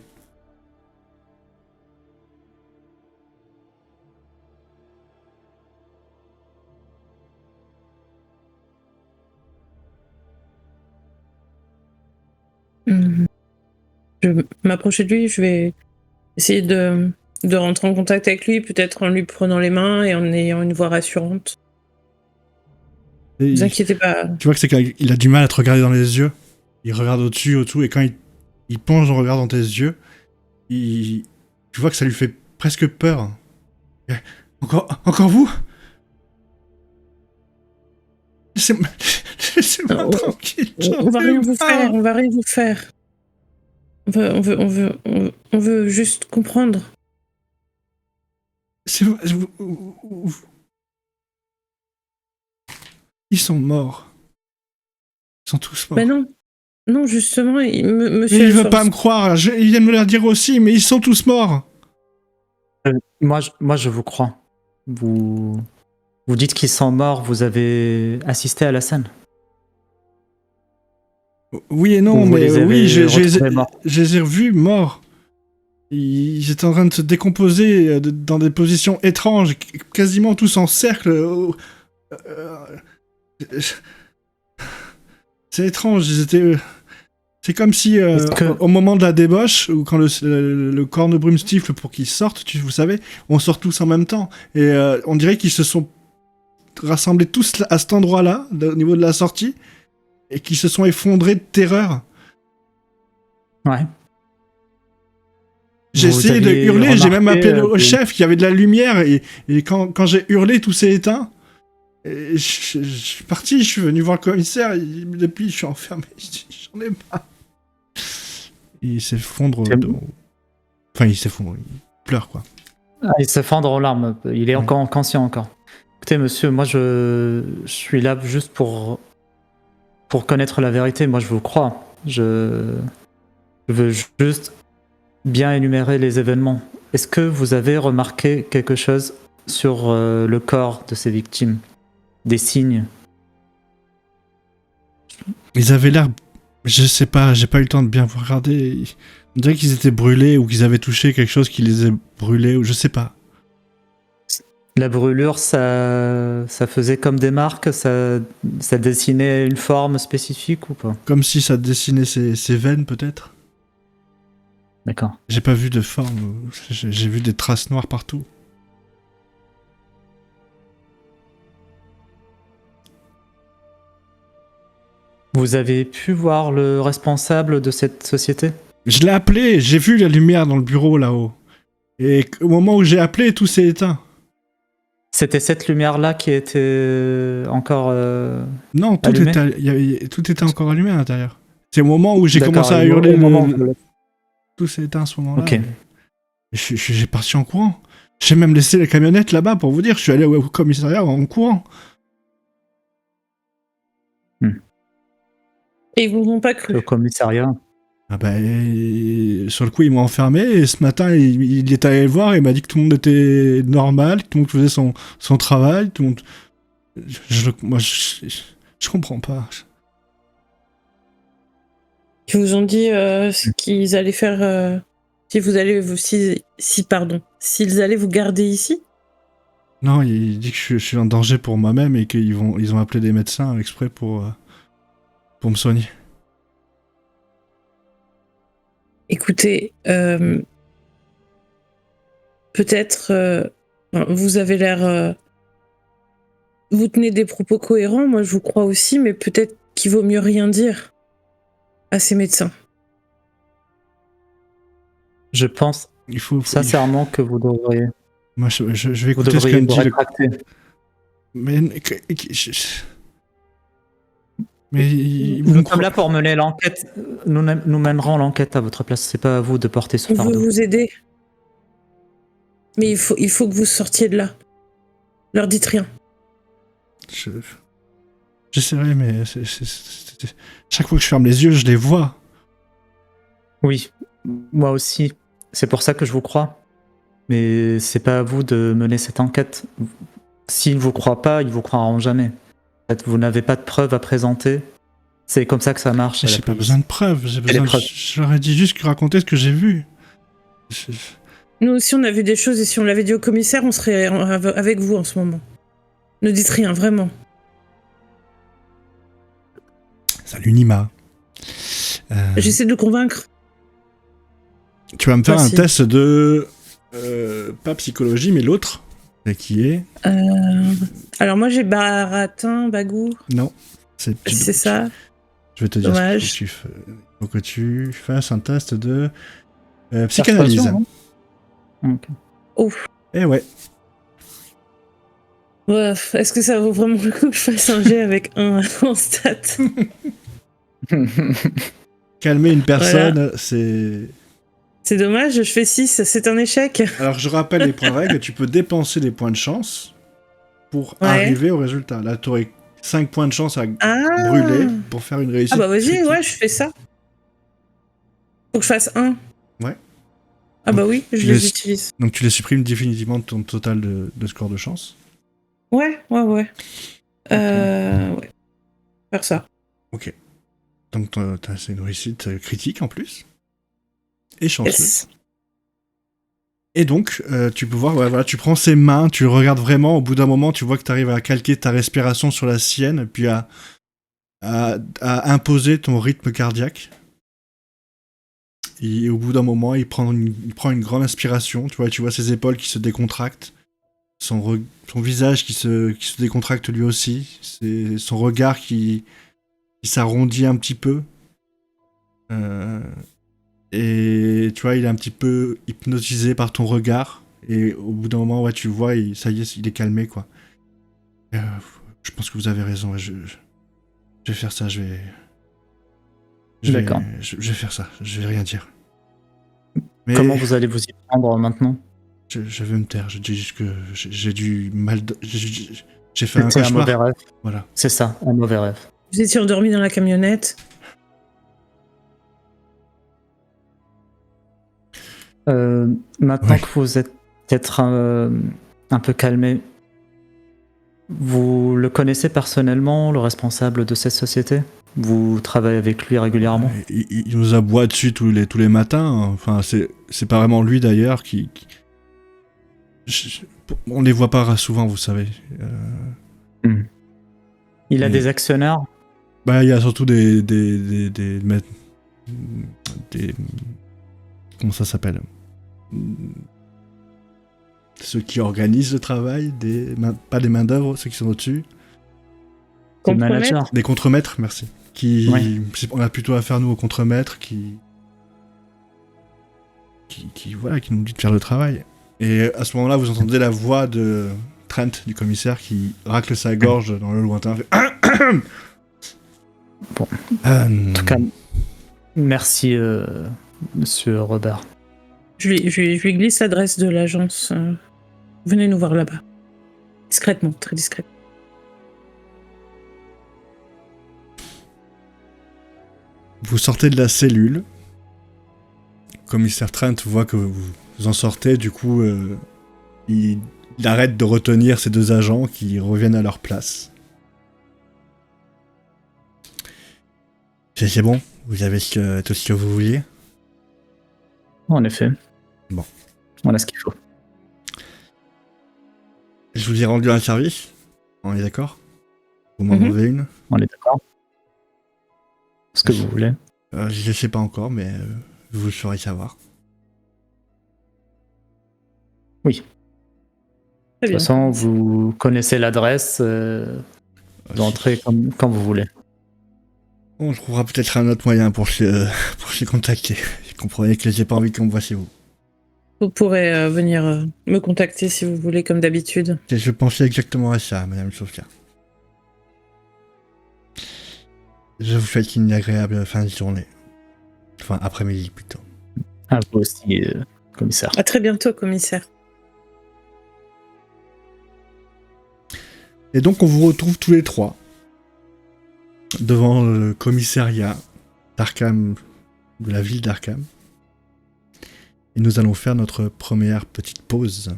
Je vais m'approcher de lui, je vais essayer de rentrer en contact avec lui, peut-être en lui prenant les mains et en ayant une voix rassurante. Ne vous inquiétez pas. Tu vois que c'est qu'il a du mal à te regarder dans les yeux. Il regarde au-dessus, au-dessous, et quand il plonge son regard dans tes yeux, tu vois que ça lui fait presque peur. Encore vous? Laissez-moi tranquille. On va rien vous faire, on va rien vous faire. On veut juste comprendre. C'est Ils sont morts. Ils sont tous morts. Bah non. Non, justement, Mais monsieur il veut Alphonse. pas me croire. Il vient de me le dire aussi, mais ils sont tous morts. Moi, je vous crois. Vous dites qu'ils sont morts, vous avez assisté à la scène. Oui et non, Ou vous mais les avez oui, je retrouvés morts. les ai revus morts. Ils étaient en train de se décomposer dans des positions étranges, quasiment tous en cercle. C'est étrange, ils étaient... C'est comme si, au moment de la débauche, ou quand le corne-brume stifle pour qu'ils sortent, vous savez, on sort tous en même temps. Et on dirait qu'ils se sont rassemblés tous à cet endroit-là, au niveau de la sortie, et qu'ils se sont effondrés de terreur. Ouais. J'ai Vous essayé de aviez hurler, j'ai même remarqué, appelé le chef, il y avait de la lumière, et quand j'ai hurlé, tout s'est éteint. Et je suis parti, je suis venu voir le commissaire, depuis je suis enfermé, j'en ai pas. Il s'effondre. Enfin, il s'effondre, il pleure quoi. Il s'effondre en larmes, il est encore conscient encore. Écoutez monsieur, moi je suis là juste pour connaître la vérité, moi je vous crois. Je veux juste bien énumérer les événements. Est-ce que vous avez remarqué quelque chose sur le corps de ces victimes? Des signes? Ils avaient l'air... Je sais pas, j'ai pas eu le temps de bien vous regarder. On dirait qu'ils étaient brûlés ou qu'ils avaient touché quelque chose qui les a brûlés, ou je sais pas. La brûlure, ça faisait comme des marques, ça dessinait une forme spécifique ou pas? Comme si ça dessinait ses veines peut-être. D'accord. J'ai pas vu de forme, j'ai vu des traces noires partout. Vous avez pu voir le responsable de cette société? Je l'ai appelé, j'ai vu la lumière dans le bureau là-haut. Et au moment où j'ai appelé, tout s'est éteint. C'était cette lumière-là qui était encore Non, tout allumée? tout était encore allumé à l'intérieur. C'est au moment où j'ai D'accord, commencé à et au hurler, moment où- tout s'est éteint à ce moment-là. Ok. J'ai parti en courant. J'ai même laissé la camionnette là-bas pour vous dire, je suis allé au commissariat en courant. Et ils vous ont pas cru. Le commissariat. Ah bah, sur le coup, ils m'ont enfermé et ce matin, il est allé le voir et il m'a dit que tout le monde était normal, que tout le monde faisait son travail, tout le monde... Moi, je comprends pas. Ils vous ont dit ce qu'ils allaient faire... s'ils allaient vous garder ici? Non, il dit que je suis en danger pour moi-même et qu'ils ont appelé des médecins exprès pour me soigner. Écoutez, peut-être vous avez l'air... vous tenez des propos cohérents, moi je vous crois aussi, mais peut-être qu'il vaut mieux rien dire à ces médecins. Je pense sincèrement que vous devriez. Moi, je vais Vous écouter ce que devriez me vous dit le... rétracter. Mais Nous sommes là pour mener l'enquête. Nous mènerons l'enquête à votre place. C'est pas à vous de porter ce On veut fardeau. vous aider. Mais il faut que vous sortiez de là. Leur dites rien. J'essaierai, mais chaque fois que je ferme les yeux, je les vois. Oui, moi aussi. C'est pour ça que je vous crois. Mais c'est pas à vous de mener cette enquête. S'ils ne vous croient pas, ils vous croiront jamais. En fait, vous n'avez pas de preuves à présenter. C'est comme ça que ça marche. J'ai pas besoin de preuves. Je leur ai dit juste que raconter ce que j'ai vu. Nous aussi, on a vu des choses et si on l'avait dit au commissaire, on serait avec vous en ce moment. Ne dites rien, vraiment. Salut Nima. J'essaie de le convaincre. Tu vas me faire un Merci. test de... pas psychologie, mais l'autre. Qui est... Alors moi, j'ai baratin, bagou. Non. C'est ça. Je vais te dire Dommage. il faut que tu fasses un test de psychanalyse. Persuasion, non ? Ok. Ouf. Eh ouais. Ouais, est-ce que ça vaut vraiment le coup que je fasse un jet avec un en stat? Calmer une personne, Voilà. c'est dommage, je fais 6, c'est un échec. Alors je rappelle les points de règle, tu peux dépenser des points de chance pour arriver au résultat. Là, t'aurais 5 points de chance à Ah. brûler pour faire une réussite. Ah bah vas-y, critique. ouais, je fais ça. Faut que je fasse 1. Ouais. Ah bah oui, je Tu les laisses- utilise. Donc tu les supprimes définitivement de ton total de score de chance. Ouais. Ouais. Faire ça. Ok. Donc c'est une réussite critique en plus. Et chanceuse. Yes. Et donc, tu peux voir, voilà, tu prends ses mains, tu le regardes vraiment, au bout d'un moment, tu vois que tu arrives à calquer ta respiration sur la sienne, puis à imposer ton rythme cardiaque. Et au bout d'un moment, il prend une grande inspiration, tu vois ses épaules qui se décontractent, son visage qui se décontracte lui aussi, son regard qui s'arrondit un petit peu. Et tu vois, il est un petit peu hypnotisé par ton regard. Et au bout d'un moment, ouais, tu le vois, ça y est, il est calmé, quoi. Je pense que vous avez raison. Je vais faire ça, D'accord. Je vais faire ça, je vais rien dire. Mais Comment vous allez vous y prendre maintenant? je vais me taire, je dis juste que j'ai du mal... J'ai fait un C'est un cauchemar. mauvais rêve. Voilà. C'est ça, un mauvais rêve. Vous étiez endormi dans la camionnette. Maintenant Ouais. que vous êtes peut-être un peu calmé, vous le connaissez personnellement, le responsable de cette société? Vous travaillez avec lui régulièrement? Il nous aboie dessus tous les matins. Enfin, c'est pas vraiment lui d'ailleurs qui... On les voit pas souvent, vous savez. Il a Et- des actionnaires? Bah, il y a surtout des comment ça s'appelle? Ceux qui organisent le travail, pas des mains d'œuvre, ceux qui sont au-dessus. Des Contre-maître. managers? Des contremaîtres, merci. Ouais. On a plutôt affaire, nous, aux contremaîtres qui nous dit de faire le travail. Et à ce moment-là, vous entendez la voix de Trent, du commissaire, qui racle sa gorge dans le lointain. Fait... Bon. En tout cas, merci, monsieur Robert. Je lui glisse l'adresse de l'agence. Venez nous voir là-bas. Discrètement, très discrètement. Vous sortez de la cellule. Commissaire Trent voit que vous en sortez, du coup, il arrête de retenir ces 2 agents qui reviennent à leur place. C'est bon, vous avez tout ce que vous vouliez. En effet. Bon. On a ce qu'il faut. Je vous ai rendu un service. On est d'accord? Vous m'en enlevez une? On est d'accord? Ce que vous voulez. Je sais pas encore, mais vous le saurez savoir. De Très toute bien. façon, vous connaissez l'adresse d'entrée quand vous voulez. On trouvera peut-être un autre moyen pour se contacter. Vous comprenez que j'ai pas envie qu'on me voie chez vous. Vous pourrez venir me contacter si vous voulez, comme d'habitude. Je pensais exactement à ça, Madame Sofia. Je vous souhaite une agréable fin de journée. Enfin, après-midi plutôt. À vous aussi, commissaire. À très bientôt, commissaire. Et donc on vous retrouve tous les 3 devant le commissariat d'Arkham, de la ville d'Arkham. Et nous allons faire notre première petite pause.